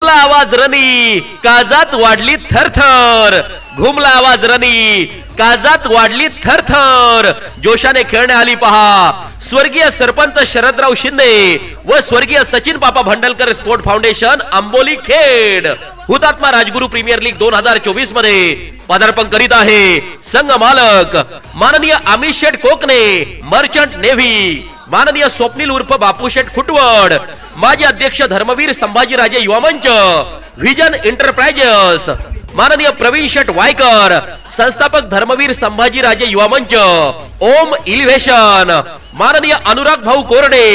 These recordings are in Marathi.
आवाज रनी काजात वाढली थरथर, घुमला आवाज रनी काजात वाढली थरथर, जोशाने खेळणे आली पहा स्वर्गीय सरपंच शरदराव शिंदे व स्वर्गीय सचिन बापा भंडलकर स्पोर्ट फाउंडेशन आंबोली खेड। हुतात्मा राजगुरु प्रीमियर लीग 2024 मध्ये पदार्पण करीत आहे संघ मालक माननीय अमित शेठ कोकणे मर्चंट नेव्ही, माननीय स्वप्नील उर्फ बापूशेठ खुटवड, माजी अध्यक्ष धर्मवीर संभाजीराजे युवा मंच, व्हिजन एंटरप्राइजेस, माननीय प्रवीण शेठ वायकर संस्थापक धर्मवीर संभाजीराजे युवा मंच, ओम इलिव्हेशन, माननीय अनुराग भाऊ कोरडे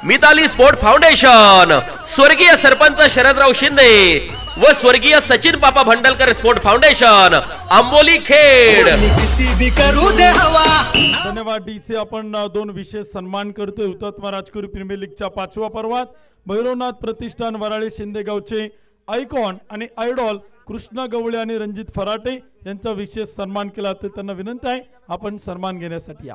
मिताली स्पोर्ट फाउंडेशन, स्वर्गीय सरपंच शरदराव शिंदे व स्वर्गीय सचिन बापा भंडलकर स्पोर्ट फाउंडेशन आंबोली खेड। धन्यवाद डीसी। आपण दोन विशेष सन्मान करतोय हुतात्मा राजगुरु प्रीमियर लीगच्या 5व्या पर्वात भैरवनाथ प्रतिष्ठान वराळे शिंदेगावचे आयकॉन आणि आयडॉल कृष्णा गवळे आणि रणजित फराटे यांचा विशेष सन्मान केला, तर त्यांना विनंती आहे आपण सन्मान घेण्यासाठी या।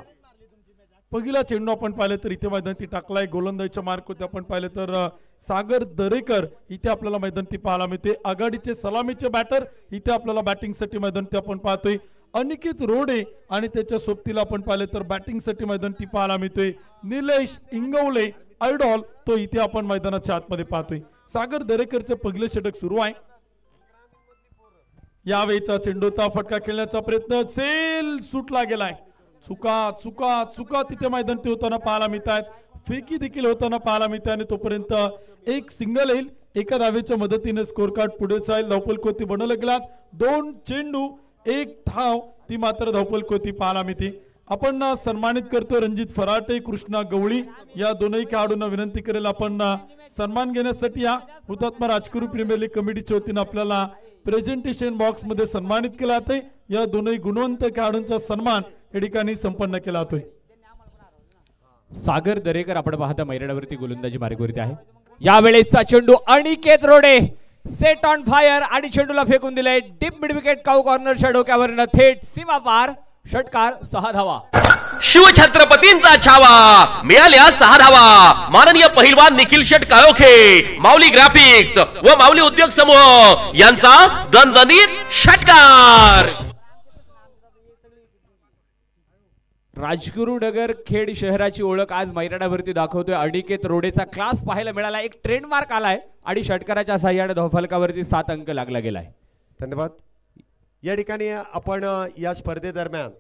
पहिला चेंडू आपण पाहिले तर इथे मैदानी टाकलाय, गोलंदाजीच्या मार्क होते आपण पाहिले तर सागर दरेकर इथे आपल्याला मैदानी पाहायला मिळते। आघाडीचे सलामीचे बॅटर इथे आपल्याला बॅटिंगसाठी मैदानी आपण पाहतोय। अनिकेत रोडे आणि त्याच्या सोबतीला आपण पाहिले तर बॅटिंगसाठी मैदानी पाहायला मिळतोय। निलेश इंगवले आयडॉल तो इथे आपण मैदानाच्या आतमध्ये पाहतोय। सागर दरेकरचे पहिले षटक सुरू आहे। यावेळीचा चेंडूचा फटका खेळण्याचा प्रयत्न सेल सुटला गेलाय। चुका चुका चुका तिथे मैदानी होताना पाहायला मिळतात, फेकी देखील होताना पाहायला मिळते आणि तोपर्यंत एक सिंगल येईल। एका धावेच्या मदतीने स्कोर कार्ड पुढे जाईल। धावपल कोती बनवलं गेलात, 2 चेंडू 1 धाव ती मात्र धावपल कोती पाहायला मिळते। आपण सन्मानित करतो रणजित फराटे कृष्णा गवळी या दोनही खेळाडूंना विनंती करेल आपण सन्मान घेण्यासाठी या हुतात्मा राजगुरु प्रीमियर लीग कमिटीच्या वतीने आपल्याला प्रेझेंटेशन बॉक्स मध्ये सन्मानित केला जाते। या दोनही गुणवंत खेळाडूंचा सन्मान या ठिकाणी संपन्न केला जातोय। सागर दरेकर आपण पाहता मैदानावरती गोलंदाजी मार्गावरती आहे। यावेळेचा चेंडू Aniket Rode set on fire आणि चेंडूला फेकून दिले डीप मिड विकेट काऊ कॉर्नरच्या डोक्यावरनं थेट सीमा पार, षटकार 6 धावा। शिवछत्रपतींचा छावा मिळाल्या 6 धावा। माननीय पहिलवान निखिल शेठ काळोखे माऊली ग्राफिक्स व माऊली उद्योग समूह यांचा दणदणीत षटकार। राजगुरु नगर खेड शहराची ओळख आज मैदानावरती दाखवतोय। अनिकेत रोडेचा क्लास पाहायला मिळाला, एक ट्रेंडमार्क आलाय आणि षटकाराच्या साह्याने धावफलकावरती 7 अंक लागला गेलाय। धन्यवाद। या ठिकाणी आपण या स्पर्धेदरम्यान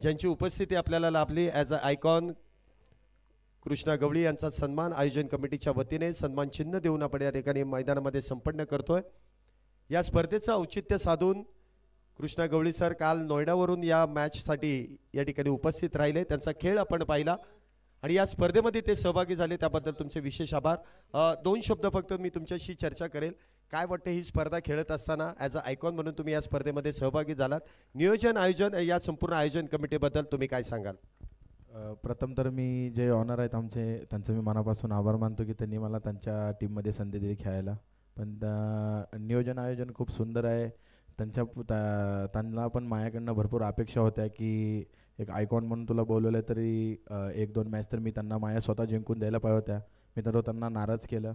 ज्यांची उपस्थिती आपल्याला लाभली ॲज अ आयकॉन कृष्णा गवळी यांचा सन्मान आयोजन कमिटीच्या वतीने सन्मान चिन्ह देऊन आपण या ठिकाणी मैदानामध्ये संपन्न करतोय। या स्पर्धेचं औचित्य साधून कृष्णा गवळी सर काल नोएडावरून या मॅचसाठी या ठिकाणी उपस्थित राहिले, त्यांचा खेळ आपण पाहिला आणि या स्पर्धेमध्ये ते सहभागी झाले त्याबद्दल तुमचे विशेष आभार। 2 शब्द फक्त मी तुमच्याशी चर्चा करेल। काय वाटतं ही स्पर्धा खेळत असताना ॲज अ आयकॉन म्हणून तुम्ही या स्पर्धेमध्ये सहभागी झालात, नियोजन आयोजन या संपूर्ण आयोजन कमिटीबद्दल तुम्ही काय सांगाल? प्रथम तर मी जे ऑनर आहेत आमचे त्यांचं मी मनापासून आभार मानतो की त्यांनी मला त्यांच्या टीममध्ये संधी दिली खेळायला। पण नियोजन आयोजन खूप सुंदर आहे। त्यांना पण माझ्याकडनं भरपूर अपेक्षा होत्या की एक आयकॉन म्हणून तुला बोलवलं तरी 1-2 मॅच तर मी त्यांना माझ्या स्वतः जिंकून द्यायला पाहिजे होत्या, मी तर त्यांना नाराज केलं।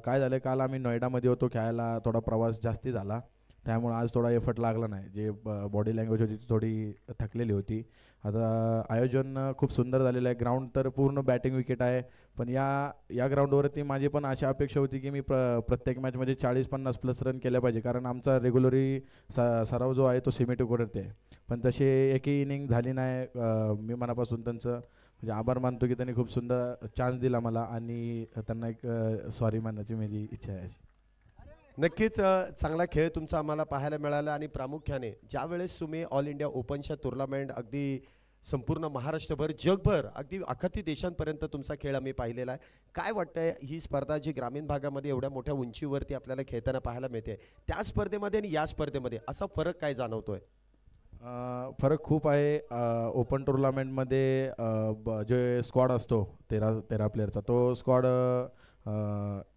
काय झालं काल आम्ही नोएडामध्ये होतो खेळायला, थोडा प्रवास जास्ती झाला त्यामुळे आज थोडा एफर्ट लागला नाही, जे बॉडी लँग्वेज होती ती थोडी थकलेली होती। आता आयोजन खूप सुंदर झालेलं आहे, ग्राउंड तर पूर्ण बॅटिंग विकेट आहे, पण या ग्राउंडवरती माझी पण अशी अपेक्षा होती की मी प्रत्येक मॅचमध्ये 40-50 प्लस रन केल्या पाहिजे, कारण आमचा रेग्युलरी सराव जो आहे तो सिमेटिकवरती आहे। पण तशी एकही इनिंग झाली नाही। मी मनापासून त्यांचं म्हणजे आभार मानतो की त्यांनी खूप सुंदर चान्स दिला मला आणि त्यांना एक सॉरी मानण्याची माझी इच्छा आहे। नक्कीच चांगला खेळ तुमचा आम्हाला पाहायला मिळाला आणि प्रामुख्याने ज्यावेळेस तुम्ही ऑल इंडिया ओपनच्या टुर्नामेंट अगदी संपूर्ण महाराष्ट्रभर जगभर अगदी अखती देशांपर्यंत तुमचा खेळ आम्ही पाहिलेला आहे। काय वाटतंय ही स्पर्धा जी ग्रामीण भागामध्ये एवढ्या मोठ्या उंचीवरती आपल्याला खेळताना पाहायला मिळते, त्या स्पर्धेमध्ये आणि या स्पर्धेमध्ये असा फरक काय जाणवतोय? फरक खूप आहे। ओपन टुर्नामेंटमध्ये जे स्क्वॉड असतो 13 प्लेअरचा तो स्क्वॉड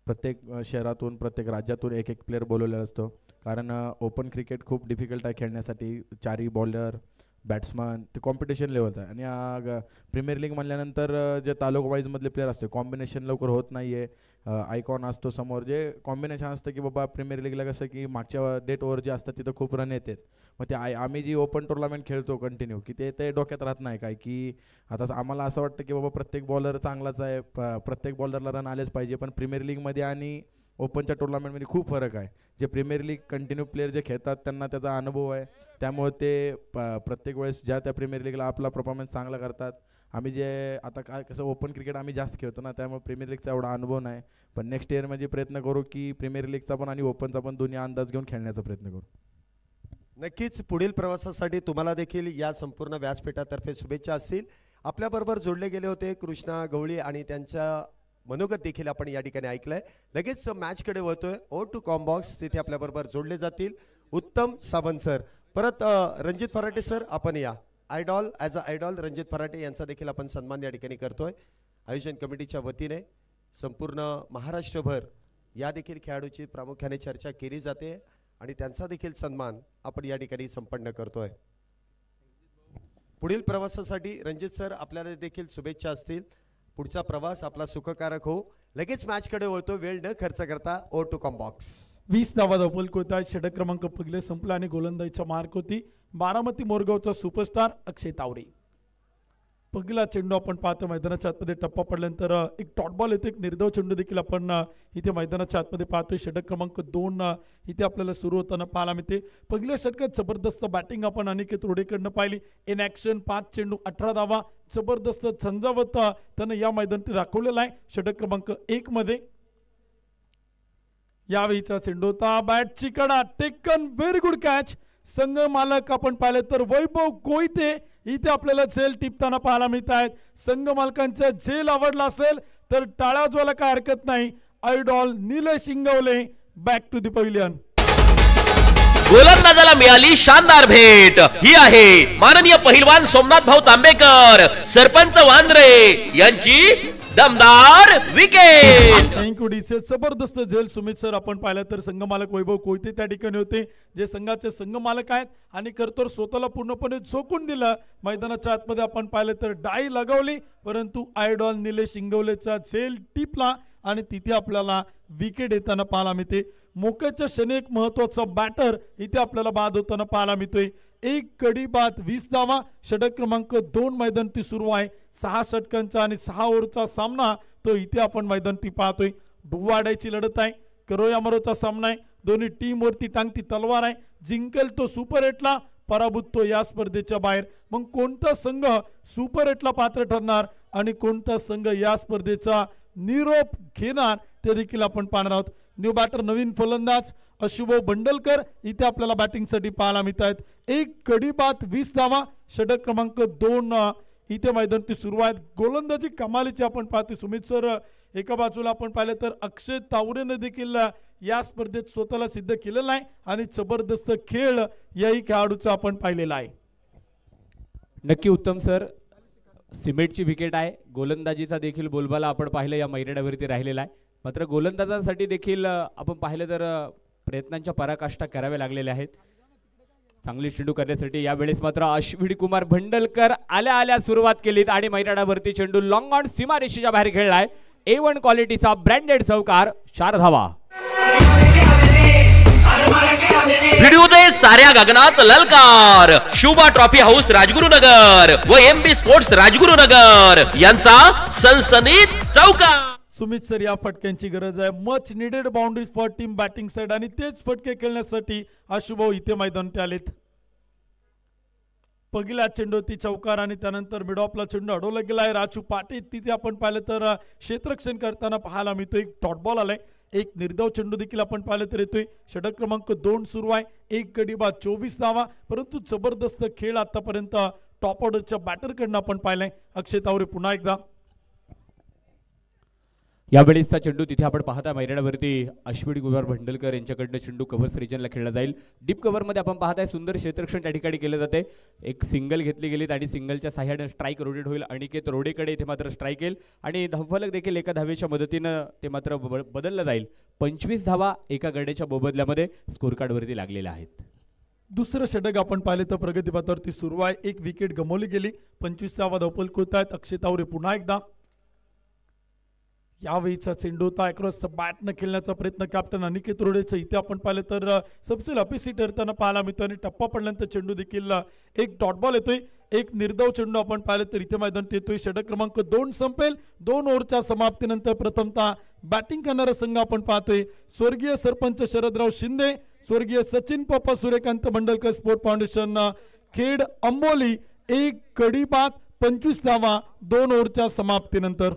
प्रत्येक शहरातून प्रत्येक राज्यातून एक प्लेअर बोलवलेला असतो, कारण ओपन क्रिकेट खूप डिफिकल्ट आहे खेळण्यासाठी। 4 बॉलर बॅट्समन ते कॉम्पिटिशन लेवलचं आहे आणि प्रीमियर लीग म्हणल्यानंतर जे तालुका वाईजमधले प्लेअर असते कॉम्बिनेशन लवकर होत नाही आहे आयकॉन असतो समोर, जे कॉम्बिनेशन असतं की बाबा प्रीमियर लीगला कसं की मागच्या डेटवर जे असतात तिथं खूप रन येतात. मग ते आम्ही जी ओपन टुर्नामेंट खेळतो कंटिन्यू की ते डोक्यात राहत नाही काय की आता आम्हाला असं वाटतं की बाबा प्रत्येक बॉलर चांगलाच आहे, प्रत्येक बॉलरला रन आलेच पाहिजे. पण प्रीमियर लीगमध्ये आणि ओपनच्या टुर्नामेंटमध्ये खूप फरक आहे. जे प्रीमियर लीग कंटिन्यू प्लेयर जे खेळतात त्यांना त्याचा अनुभव आहे, त्यामुळे ते प्रत्येक वेळेस ज्या त्या प्रीमियर लीगला आपला परफॉर्मन्स चांगला करतात. आम्ही जे आता काय कसं ओपन क्रिकेट आम्ही जास्त खेळतो ना, त्यामुळे प्रीमियर लीगचा एवढा अनुभव नाही. पण नेक्स्ट इयरमध्ये प्रयत्न करू की प्रीमियर लीगचा पण आणि ओपनचा पण दोन्ही अंदाज घेऊन खेळण्याचा प्रयत्न करू. नक्कीच पुढील प्रवासासाठी तुम्हाला देखील या संपूर्ण व्यासपीठातर्फे शुभेच्छा असतील. आपल्याबरोबर जोडले गेले होते कृष्णा गवळी आणि त्यांच्या मनोगत देखील आपण या ठिकाणी ऐकलंय. लगेच मॅचकडे वळतोय. O2 कॉम्बॉक्स तिथे आपल्याबरोबर जोडले जातील. उत्तम सावंत सर, परत रणजित फराटे सर आपण या. Idol as a idol Ranjit Farate यांचा देखील आपण सन्मान या ठिकाणी करतोय. आयोजन कमिटीच्या वतीने संपूर्ण महाराष्ट्रभर या देखील खेळाडूची प्रामुख्याने चर्चा केली जाते आणि त्यांचा देखील सन्मान आपण या ठिकाणी संपन्न करतोय. पुढील प्रवासासाठी रणजित सर आपल्याला देखील शुभेच्छा असतील. पुढचा प्रवास आपला सुखकारक हो. लगेच मॅचकडे वळतो वेळ न खर्च करता. O2 कॉम्बॉक्स 20 धावा धावपल कोताय. षटक क्रमांक पहिले संपला आणि गोलंदाजीच्या मार्क होती बारामती मोरगावचा सुपरस्टार अक्षय तावरे. पहिला चेंडू आपण पाहतो मैदानाच्या आतमध्ये टप्पा पडल्यानंतर एक डॉट बॉल येतो, एक निर्धाव चेंडू देखील आपण इथे मैदानाच्या आतमध्ये पाहतोय. षटक क्रमांक 2 इथे आपल्याला सुरू होताना पाहायला मिळते. पहिल्या षटकात जबरदस्त बॅटिंग आपण अनिकेत रोडेकडनं पाहिली. इन ॲक्शन 5 चेंडू 18 धावा, जबरदस्त झंझावत त्यानं या मैदानात दाखवलेला आहे. षटक क्रमांक 1 मध्ये यावेळीचा चेंडू होता बॅटची कडा, टेकन व्हेरी गुड कॅच. संघ मालक आपण पाहिले तर वैभव कोयते इथे आपल्याला झेल टिपताना पाहायला मिळत आहेत. संघ मालकांचा झेल आवडला असेल तर टाळ्या वाजवायला काय हरकत नाही. Idol Nilesh Ingawale back to the pavilion. गोलंदाजाला मिळाली शानदार भेट. ही आहे माननीय पहिलवान सोमनाथ भाऊ तांबेकर, सरपंच वांद्रे यांची दमदार विकेट. इंकुडीचे जबरदस्त झेल सुमित सर आपण पाहिलं तर संघ मालक वैभव कोयते त्या ठिकाणी होते, जे संघाचे संघ मालक आहेत आणि करतोर स्वतःला पूर्णपणे झोकून दिलं. मैदानाच्या आतमध्ये आपण पाहिलं तर डाई लगावली, परंतु आयडॉल निलेश इंगवलेचा झेल टिपला आणि तिथे आपल्याला विकेट येताना पाहायला मिळते. मोक्याच्या क्षणी एक महत्वाचा बॅटर इथे आपल्याला बाद होताना पाहायला मिळतोय. एक गडी बाद 20 धावा. षटक क्रमांक 2 मैदानात सुरू आहे. 6 षटकांचा आणि 6 ओव्हरचा सामना तो इथे आपण मैदानात पाहतोय. डुवाड्याची लढत आहे, करोया मरोचा सामना आहे. दोन्ही टीम वरती टांगती तलवार आहे. जिंकेल तो सुपर 8ला, पराभूत तो या स्पर्धेच्या बाहेर. मग कोणता संघ सुपर 8ला पात्र ठरणार आणि कोणता संघ या स्पर्धेचा निरोप घेणार ते देखील आपण पाहणार आहोत. न्यू बॅटर नवीन फलंदाज अशुभो बंडलकर इथे आपल्याला बॅटिंगसाठी पाहायला मिळत आहेत. एक गडी बाद 20 धावा. षटक क्रमांक 2 इथे मैदानाची सुरू आहेत. गोलंदाजी कमालीची आपण पाहतो सुमित सर. एका बाजूला आपण पाहिलं तर अक्षय तावरेने देखील या स्पर्धेत स्वतःला सिद्ध केलेला आहे आणि जबरदस्त खेळ याही खेळाडूचा आपण पाहिलेला आहे. नक्की उत्तम सर, सिमेंटची विकेट आहे. गोलंदाजीचा देखील बोलबाला आपण पाहिलं या मैदानावरती राहिलेला आहे. मात्र गोलंदाजांसाठी देखील आपण पाहिलं तर प्रयत्नांच्या पराकाष्ठा कराव्या लागलेल्या आहेत चांगली चेंडू करण्यासाठी. यावेळेस मात्र अश्विनी कुमार भंडलकर आल्या आल्या सुरुवात केली आणि मैदानावरती चेंडू लॉंग ऑन सीमारेषेच्या बाहेर खेळलाय. A1 क्वालिटीचा ब्रँडेड चौकार, 4 धावा. भिडू दे साऱ्या गगनात ललकार. शुभा ट्रॉफी हाऊस राजगुरुनगर व MB स्पोर्ट्स राजगुरुनगर यांचा सनसनीत चौकार. सुमित सर, या फटक्यांची गरज आहे. Much needed boundaries for team batting side आणि तेच फटके खेळण्यासाठी अशुभाऊ इथे मैदानात आलेत. पहिला चेंडू ती चौकार आणि त्यानंतर मिड ऑफला चेंडू अडवला गेलाय. राजू पाटील तिथे आपण पाहिलं तर क्षेत्ररक्षण करताना पाहायला मिळतोय. एक डॉट बॉल आलाय. एक निर्धाव चेंडू देखील आपण पाहिलं तर येतोय. षटक क्रमांक 2 सुरू आहे. एक गडी बाद 24 धावा. परंतु जबरदस्त खेळ आतापर्यंत टॉप ऑर्डरच्या बॅटरकडनं आपण पाहिलाय. अक्षय तावरे पुन्हा एकदा. यावेळेसचा चेंडू तिथे आपण पाहता मैदानावरती अश्विनी कुमार भंडलकर यांच्याकडनं चेंडू कव्हर्स रिजनला खेळला जाईल. डीप कव्हरमध्ये आपण पाहताय सुंदर क्षेत्ररक्षण त्या ठिकाणी केलं जाते. एक सिंगल घेतली गेलीत आणि सिंगलच्या साह्याने स्ट्राईक रोटेट होईल. अनिकेत रोडेकडे इथे मात्र स्ट्राईक येईल आणि धावफलक देखील एका धावेच्या मदतीनं ते मात्र बदललं जाईल. 25 धावा एका गड्याच्या मोबदल्यामध्ये स्कोर कार्डवरती लागलेल्या आहेत. दुसरं षटक आपण पाहिले तर प्रगतीपथावरती सुरू आहे. एक विकेट गमावली गेली. 25 धावा धावफलक होत आहेत. अक्षय तावरे पुन्हा एकदा. यावेळीचा चेंडू होता अक्रॉस द बॅटनं खेळण्याचा प्रयत्न कॅप्टन अनिकेत रोडेचं इथे आपण पाहिलं तर सबसे अपेक्षित ठरताना पाहायला मिळतो आणि टप्पा पडल्यानंतर चेंडू देखील एक डॉट बॉल येतोय, एक निर्धाव चेंडू आपण पाहिलं तर इथे मैदान येतोय. षटक क्रमांक 2 संपेल. 2 ओव्हरच्या समाप्तीनंतर प्रथमतः बॅटिंग करणारा संघ आपण पाहतोय स्वर्गीय सरपंच शरदराव शिंदे, स्वर्गीय सचिन पप्पा सूर्यकांत मंडलकर स्पोर्ट फाउंडेशन खेड अंबोली. एक गडी बाद 25 धावा 2 ओव्हरच्या समाप्तीनंतर.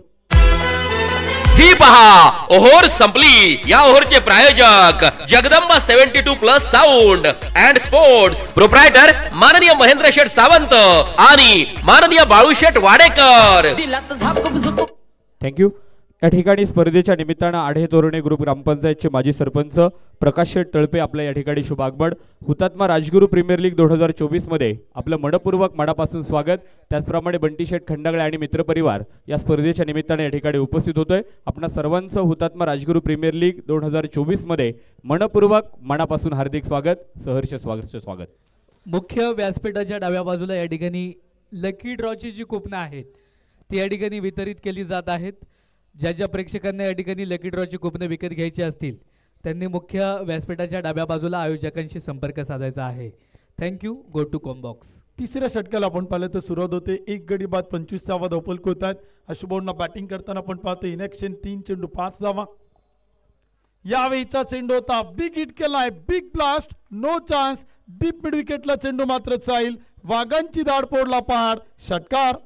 ही पहा ओव्हर संपली. या ओव्हरचे प्रायोजक Jagdamba 72+ sound and sports, proprietor माननीय महेंद्र शेठ सावंत आणि माननीय बाळूशेठ वाडेकर. थँक्यू. या ठिकाणी स्पर्धेच्या निमित्तानं आढे तोरणे ग्रुप ग्रामपंचायतचे माजी सरपंच प्रकाश शेठ तळपे आपल्या या ठिकाणी शुभागमन. हुतात्मा राजगुरू प्रीमियर लीग 2024 मध्ये आपलं मनपूर्वक मनापासून स्वागत. त्याचप्रमाणे बंटी शेठ खंडागळे आणि मित्रपरिवार या स्पर्धेच्या निमित्ताने या ठिकाणी उपस्थित होतोय. आपणा सर्वांचं हुतात्मा राजगुरू प्रीमियर लीग 2024 मध्ये मनपूर्वक मनापासून हार्दिक स्वागत, सहर्ष स्वागत. मुख्य व्यासपीठाच्या डाव्या बाजूला या ठिकाणी लकी ड्रॉची जी कुपनं आहेत ती या ठिकाणी वितरित केली जात आहेत. ज्या प्रेक्षकांना या ठिकाणी लकी ड्रॉची कुपनं विकत घ्यायची असतील त्यांनी मुख्य व्यासपीठाच्या डाव्या बाजूला आयोजकांशी संपर्क साधायचा आहे. थँक्यू. Go to combox. तिसऱ्या षटकाला आपण पाहिलं तर सुरुवात होते. एक गडी बाद 25 धावा धावफलक होत आहेत. अशुभवना बॅटिंग करताना आपण पाहतो इनॅक्शन 3 चेंडू 5 धावा. यावेळीचा चेंडू होता बिग हिट केलाय, big blast, no chance. Deep mid विकेटला चेंडू मात्र जाईल. वाघांची दाढ पोडला पहाड. षटकार.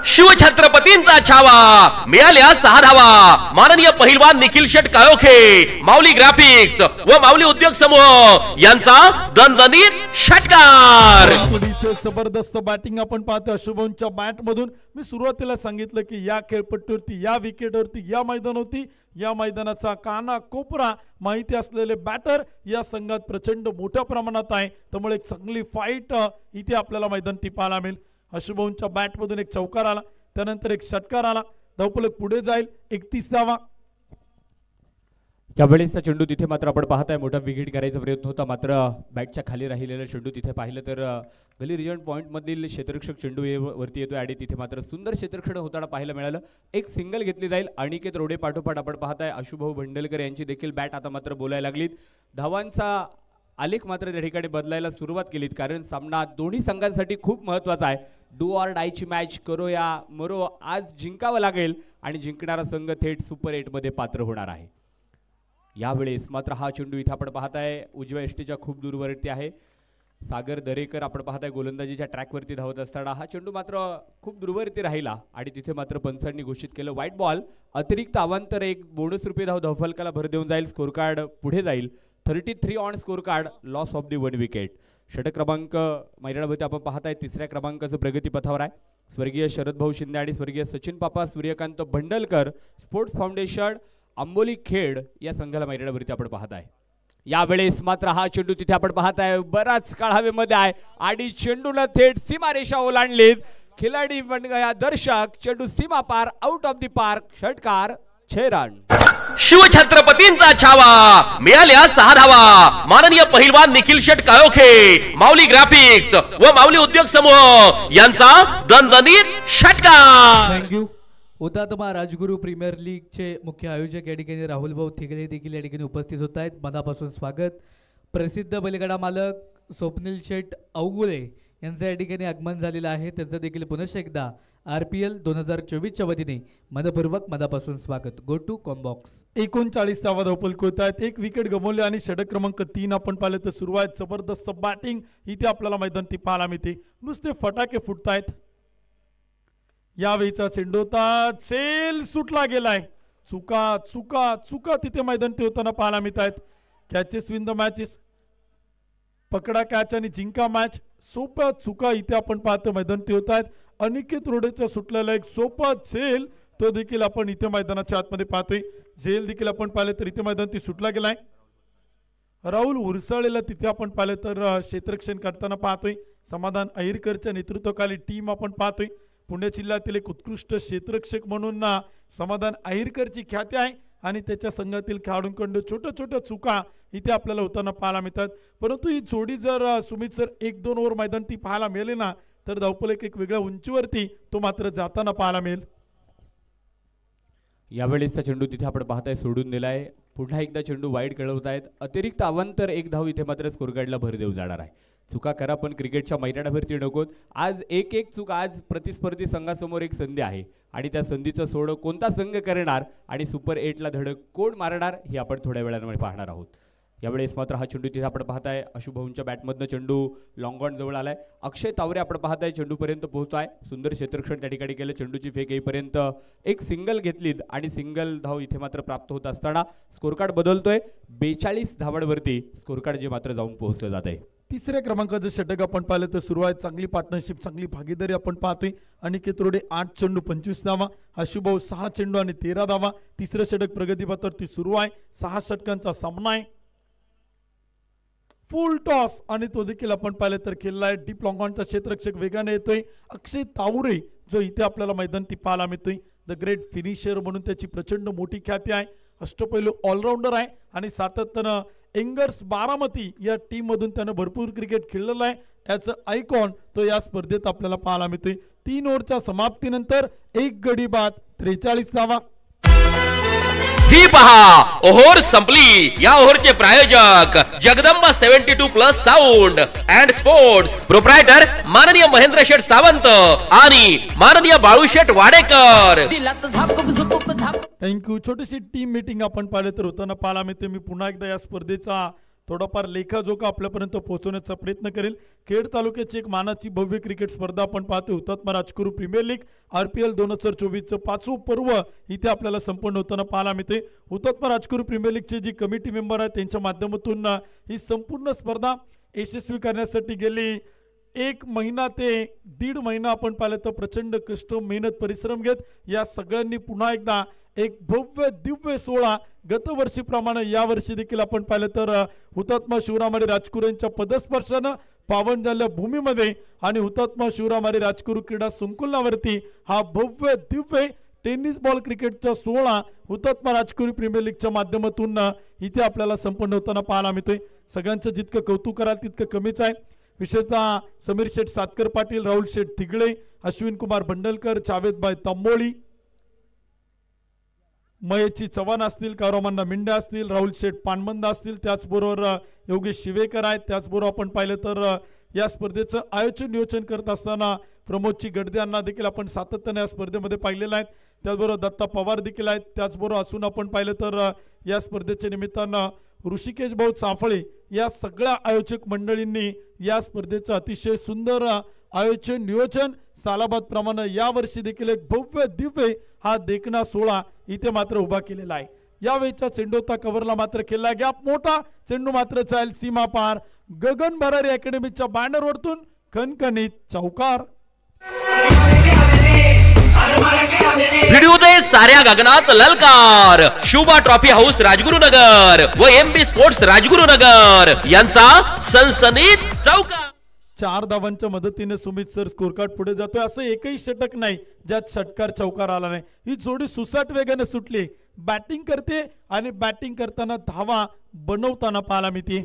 शिवछत्रपतींचा छावा. मिळाल्या 6 धावा. माननीय पहिलवान निखिल शेठ काळोखे, माऊली ग्राफिक्स व माऊली उद्योग समूह यांचा दणदणीत षटकार. जबरदस्त बॅटिंग आपण पाहतो अशुभमच्या बॅट मधून. मी सुरुवातीला सांगितलं की या खेळपट्टीवरती, या विकेटवरती, या मैदानावरती, या मैदानाचा काना कोपरा माहिती असलेले बॅटर या संघात प्रचंड मोठ्या प्रमाणात आहे. त्यामुळे एक चांगली फाईट इथे आपल्याला मैदानात पाहायला मिळेल. अशुभमच्या बॅट मधून एक चौकार आला, त्यानंतर एक षटकार आला. धावफलक पुढे जाईल 31 धावा. यावेळेसचा चेंडू तिथे मात्र आपण पाहताय मोठा विकेट करायचा प्रयत्न होता, मात्र बॅटच्या खाली राहिलेला चेंडू तिथे पाहिलं तर गली रिजन पॉईंट मधील क्षेत्ररक्षक चेंडू वरती येतोय आणि तिथे मात्र सुंदर क्षेत्ररक्षण होताना पाहायला मिळालं. एक सिंगल घेतली जाईल. अनिकेत रोडे पाठोपाठ आपण पाहताय आशुभाऊ भंडलकर यांची देखील बॅट आता मात्र बोलायला लागलीत. धावांचा आलेख मात्र त्या ठिकाणी बदलायला सुरुवात केलीत, कारण सामना दोन्ही संघांसाठी खूप महत्त्वाचा आहे. डू ऑर डायची मॅच करो या मरो. आज जिंकावं लागेल आणि जिंकणारा संघ थेट सुपर 8 मध्ये पात्र होणार आहे. यावेळेस मात्र हा चेंडू इथे आपण पाहताय उजव्या यष्टीच्या खूप दूरवरती आहे. सागर दरेकर आपण पाहताय गोलंदाजीच्या ट्रॅकवरती धावत असताना हा चेंडू मात्र खूप दूरवरती राहिला आणि तिथे मात्र पंचांनी घोषित केलं व्हाईट बॉल. अतिरिक्त अवांतर एक बोनस रुपये धावफलकाला भर देऊन जाईल. स्कोर कार्ड पुढे जाईल. 33 on score card, loss of the 1 wicket. षटक क्रमांक मैदानावरती आपण पाहताय 3ऱ्या क्रमांकाचं प्रगतीपथावर आहे. स्वर्गीय शरद भाऊ शिंदे आणि स्वर्गीय सचिन पापा सूर्यकांत भंडलकर स्पोर्ट्स फाउंडेशन अंबोली खेड या संघाला मैदानावरती आपण पाहताय. यावेळेस मात्र हा चेंडू तिथे आपण पाहताय बराच काळ हवेमध्ये आहे आणि चेंडूला थेट सीमारेषा ओलांडलीत. खिलाडी बन गया दर्शक. चेंडू सीमा पार, आउट ऑफ द पार्क. षटकार 6 रन. शिवछत्रपतींचा छावा. मिळाल्या 6 धावा. माननीय पहिलवान निखिल शेठ काळोखे, माऊली ग्राफिक्स व माऊली उद्योग समूह यांचा दणदणीत षटकार. थँक्यू. हुतात्मा राजगुरू प्रीमियर लीगचे मुख्य आयोजक या ठिकाणी राहुल भाऊ थिगळे देखील या ठिकाणी उपस्थित होत आहेत. मनापासून स्वागत. प्रसिद्ध बैलगाडा मालक स्वप्नील शेठ अवगुळे यांचं या ठिकाणी आगमन झालेलं आहे. त्यांचं देखील पुनश्च एकदा RPL 2024च्या वतीने मनपूर्वक मनापासून स्वागत. Go to combox. 39 धावा धावफलक होत आहेत. एक विकेट गमावले आणि षटक क्रमांक 3 आपण पाहिलं तर सुरुवात जबरदस्त बॅटिंग इथे आपल्याला मैदानात पाहायला मिळते. नुसते फटाके फुटतायत. यावेळीचा चेंडू होता, सेल सुटला गेलाय. चुका चुका चुका तिथे मैदानात होताना पाहायला मिळत आहेत. कॅचेस विन द मॅचेस, पकडा कॅच आणि जिंका मॅच. सोप्या चुका इथे आपण पाहतो मैदानात होत आहेत. अनिकेत रोडेचा सुटलेला एक सोपा झेल तो देखील आपण इथे मैदानाच्या आतमध्ये पाहतोय. झेल देखील आपण पाहिलं तर इथे मैदानात सुटला गेलाय. राहुल उरसाळेला तिथे आपण पाहिलं तर क्षेत्ररक्षण करताना पाहतोय. समाधान अहिरकरच्या नेतृत्वाखाली टीम आपण पाहतोय. पुणे जिल्ह्यातील एक उत्कृष्ट क्षेत्ररक्षक म्हणून समाधान अहिरकरची ख्याती आहे आणि त्याच्या संघातील खेळाडूंकडून छोट्या छोट्या चुका इथे आपल्याला होताना पाहायला मिळतात. परंतु ही जोडी जर सुमित सर 1-2 ओव्हर मैदान ती पाहायला मिळेल ना तर धावफलक एक वेगळ्या उंचीवरती तो मात्र जाताना पाहायला मिळेल. यावेळेसचा चेंडू तिथे आपण पाहताय सोडून दिलाय. पुन्हा एकदा चेंडू वाईड कळवतायत. अतिरिक्त अवांतर एक धाव इथे मात्र स्कोर कार्डला भर देऊ जाणार आहे. चुका करा पण क्रिकेटच्या मैदानावरती नकोत. आज एक चूक, आज प्रतिस्पर्धी संघासमोर एक संधी आहे आणि त्या संधीचं सोड कोणता संघ करणार आणि सुपर 8ला धडक कोण मारणार हे आपण थोड्या वेळामध्ये पाहणार आहोत. यावेळेस मात्र हा चेंडू तिथे आपण पाहताय अशुभऊंच्या बॅटमधनं चेंडू लॉंग ऑन जवळ आलाय. अक्षय तावरे आपण पाहताय चेंडूपर्यंत पोहोचतोय. सुंदर क्षेत्ररक्षण त्या ठिकाणी केलं. चेंडूची फेक येईपर्यंत एक सिंगल घेतलीत आणि सिंगल धाव इथे मात्र प्राप्त होत असताना स्कोर कार्ड बदलतोय. 42 धावांवरती स्कोर कार्ड जे मात्र जाऊन पोहोचलं जात आहे. तिसऱ्या क्रमांकाचं षटक आपण पाहिलं तर सुरू आहे. चांगली पार्टनरशिप, चांगली भागीदारी आपण पाहतोय. अनिकेत रोडे 8 चेंडू 25 धावा, अशुभाऊ 6 चेंडू आणि 13 धावा. तिसरं षटक प्रगतीपथावरती सुरू आहे. 6 षटकांचा सामना आहे. फुल टॉस आणि तो देखील आपण पाहिलं तर खेळलाय. डीप लॉंग ऑनचा क्षेत्ररक्षक वेगाने येतोय. अक्षय तावरे जो इथे आपल्याला मैदानी पाहायला मिळतोय. द ग्रेट फिनिशर म्हणून त्याची प्रचंड मोठी ख्याती आहे. अष्टपैलू ऑलराऊंडर आहे आणि सातत्यानं एंगर्स बारामती या टीम मधून त्यानं भरपूर क्रिकेट खेळलेलं आहे. याचं आयकॉन तो या स्पर्धेत आपल्याला पाहायला मिळतोय. 3 ओव्हरच्या समाप्तीनंतर 1 गडी बाद 43 धावा. ही पहा ओव्हर संपली. या ओव्हरचे प्रायोजक Jagdamba 72+ sound and sports, proprietor माननीय महेंद्र शेठ सावंत आणि माननीय बाळू शेठ वाडेकर. थँक्यू. छोटीशी टीम मीटिंग आपण पाहिलं तर होताना पाहायला मिळते. मी पुन्हा एकदा या स्पर्धेचा थोडाफार लेखाजोखा आपल्यापर्यंत पोहोचवण्याचा प्रयत्न करेल. खेड तालुक्याची एक मानाची भव्य क्रिकेट स्पर्धा आपण पाहतो. हुतात्मा राजगुरू प्रीमियर लीग RPL 2024चं 5वं पर्व इथे आपल्याला संपन्न होताना पाहायला मिळते. हुतात्मा राजगुरू प्रीमियर लीगचे जी कमिटी मेंबर आहेत त्यांच्या माध्यमातून ही संपूर्ण स्पर्धा यशस्वी करण्यासाठी गेली 1 महिना ते 1.5 महिना आपण पाहिलं तर प्रचंड कष्ट, मेहनत, परिश्रम घेत या सगळ्यांनी पुन्हा एकदा एक भव्य दिव्य सोहळा गतवर्षीप्रमाणे यावर्षी देखील आपण पाहिलं तर हुतात्मा शिवरामारी राजगुरू यांच्या पदस्पर्शानं पावन झालेल्या भूमीमध्ये आणि हुतात्मा शिवरामारी राजगुरू क्रीडा संकुलावरती हा भव्य दिव्य टेनिस बॉल क्रिकेटचा सोहळा हुतात्मा राजगुरू प्रीमियर लीगच्या माध्यमातून इथे आपल्याला संपन्न होताना पाहायला मिळतोय. सगळ्यांचं जितकं कौतुक कराल तितकं कमीच आहे. विशेषतः समीर शेठ सातकर पाटील, राहुल शेठ तिगळे, अश्विन कुमार भंडलकर, जावेदभाई तांबोळी, महेशजी चव्हाण असतील, कारोमांना मिंडे असतील, राहुल शेठ पानमंद असतील, त्याचबरोबर योगेश शिवेकर आहेत. त्याचबरोबर आपण पाहिलं तर या स्पर्धेचं आयोजन नियोजन करत असताना प्रमोदजी गडदे यांना देखील आपण सातत्याने या स्पर्धेमध्ये पाहिलेलं आहे. त्याचबरोबर दत्ता पवार देखील आहेत. त्याचबरोबर असून आपण पाहिलं तर या स्पर्धेच्या निमित्तानं ऋषिकेश भाऊ चाफळे या सगळ्या आयोजक मंडळींनी या स्पर्धेचं अतिशय सुंदर आयोजन नियोजन सालाबाद प्रमाणे यावर्षी देखील एक भव्य दिव्य हा देखणा सोहळा इथे मात्र उभा केलेला आहे. यावेळीच्या चेंडूचा कव्हरला मात्र खेळला गॅप मोठा. चेंडू मात्र जाईल सीमा पार. गगन भरारी अकॅडमीच्या बॅनरवरतून खणखणीत चौकार. व्हिडिओ दे साऱ्या गगनात ललकार. शुभा ट्रॉफी हाऊस राजगुरुनगर व MB स्पोर्ट्स राजगुरुनगर यांचा सनसनीत चौकार. 4 धावांच्या मदतीने सुमित सर स्कोर कार्ड पुढे जातोय. असं एकही षटक नाही ज्यात षटकार चौकार आला नाही. ही जोडी सुसाट वेगाने सुटली. बॅटिंग करते आणि बॅटिंग करताना धावा बनवताना पाहायला मिळते.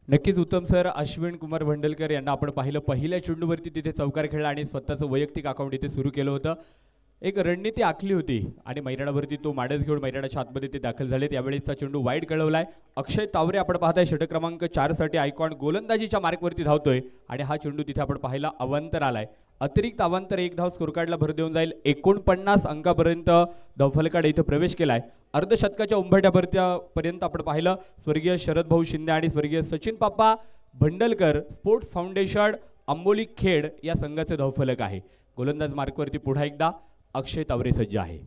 नक्कीच उत्तम सर. अश्विन कुमार भंडलकर यांना आपण पाहिलं पहिल्या चेंडूवरती तिथे चौकार खेळला आणि स्वतःचं वैयक्तिक अकाउंट इथे सुरू केलं होतं. एक रणनीती आखली होती आणि मैदानावरती तो माडस घेऊन मैदानाच्या आतमध्ये ते दाखल झाले. त्यावेळेसचा चेंडू वाईड कळवलाय. अक्षय तावरे आपण पाहताय षटक क्रमांक 4 साठी आयकॉन गोलंदाजीच्या मार्कवरती धावतोय आणि हा चेंडू तिथे आपण पाहिला अवांतर आलाय. अतिरिक्त अवांतर 1 धाव स्कोर कार्डला भर देऊन जाईल. 49 अंकापर्यंत धावफलकाड इथं प्रवेश केलाय. अर्धशतकाच्या उंबरठ्यापर्यंत आपण पाहिलं स्वर्गीय शरद भाऊ शिंदे आणि स्वर्गीय सचिन पाप्पा भंडलकर स्पोर्ट्स फाउंडेशन अंबोली खेड या संघाचे धावफलक आहे. गोलंदाज मार्कवरती पुन्हा एकदा अक्षय तावरे सज्ज आहे.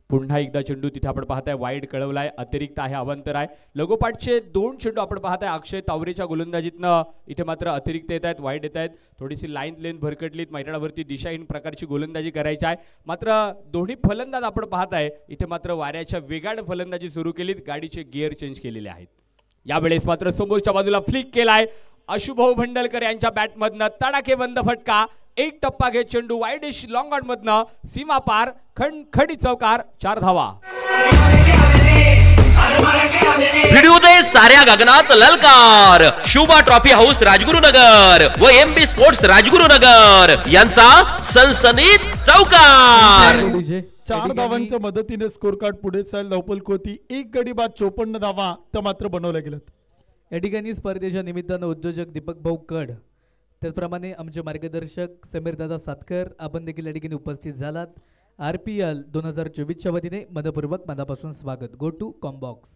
पुन्हा एकदा चेंडू तिथे आपण पाहताय वाईड कळवलाय. अतिरिक्त आहे, अवांतर आहे. लगोपाठचे 2 चेंडू आपण पाहताय अक्षय तावरेच्या गोलंदाजीतनं इथे मात्र अतिरिक्त येत आहेत, वाईड येत आहेत. थोडीशी लाईन लेन भरकटलीत. मैदानावरती दिशाहीन प्रकारची गोलंदाजी करायची आहे. मात्र दोन्ही फलंदाज आपण पाहताय इथे मात्र वाऱ्याच्या वेगाने फलंदाजी सुरू केलीत. गाडीचे गिअर चेंज केलेले आहेत. यावेळेस मात्र समोरच्या बाजूला फ्लिक केलाय. अशुभाऊ भंडलकर यांच्या बॅटमधनं तडाखेबंद फटका. 1 टप्पा घेत चेंडू वाईडिश लॉंग ऑन मधनं सीमा पार. खणखडी चौकार. 4 धावा. व्हिडिओ दे साऱ्या गगनात ललकार. शुभा ट्रॉफी हाऊस राजगुरुनगर व MB स्पोर्ट्स राजगुरुनगर यांचा सनसनीत चौकार. 4 धावांच्या मदतीने स्कोर कार्ड पुढे चाल धावपल कोती 1 गडी बाद 54 धावा त्या मात्र बनवल्या गेल्यात. या ठिकाणी स्पर्धेच्या निमित्तानं उद्योजक दीपक भाऊ कड, त्याचप्रमाणे आमचे मार्गदर्शक समीर दादा सातकर आपण देखील या ठिकाणी उपस्थित झालात. RPL 2024च्या वतीने मनपूर्वक मनापासून स्वागत. Go to combox.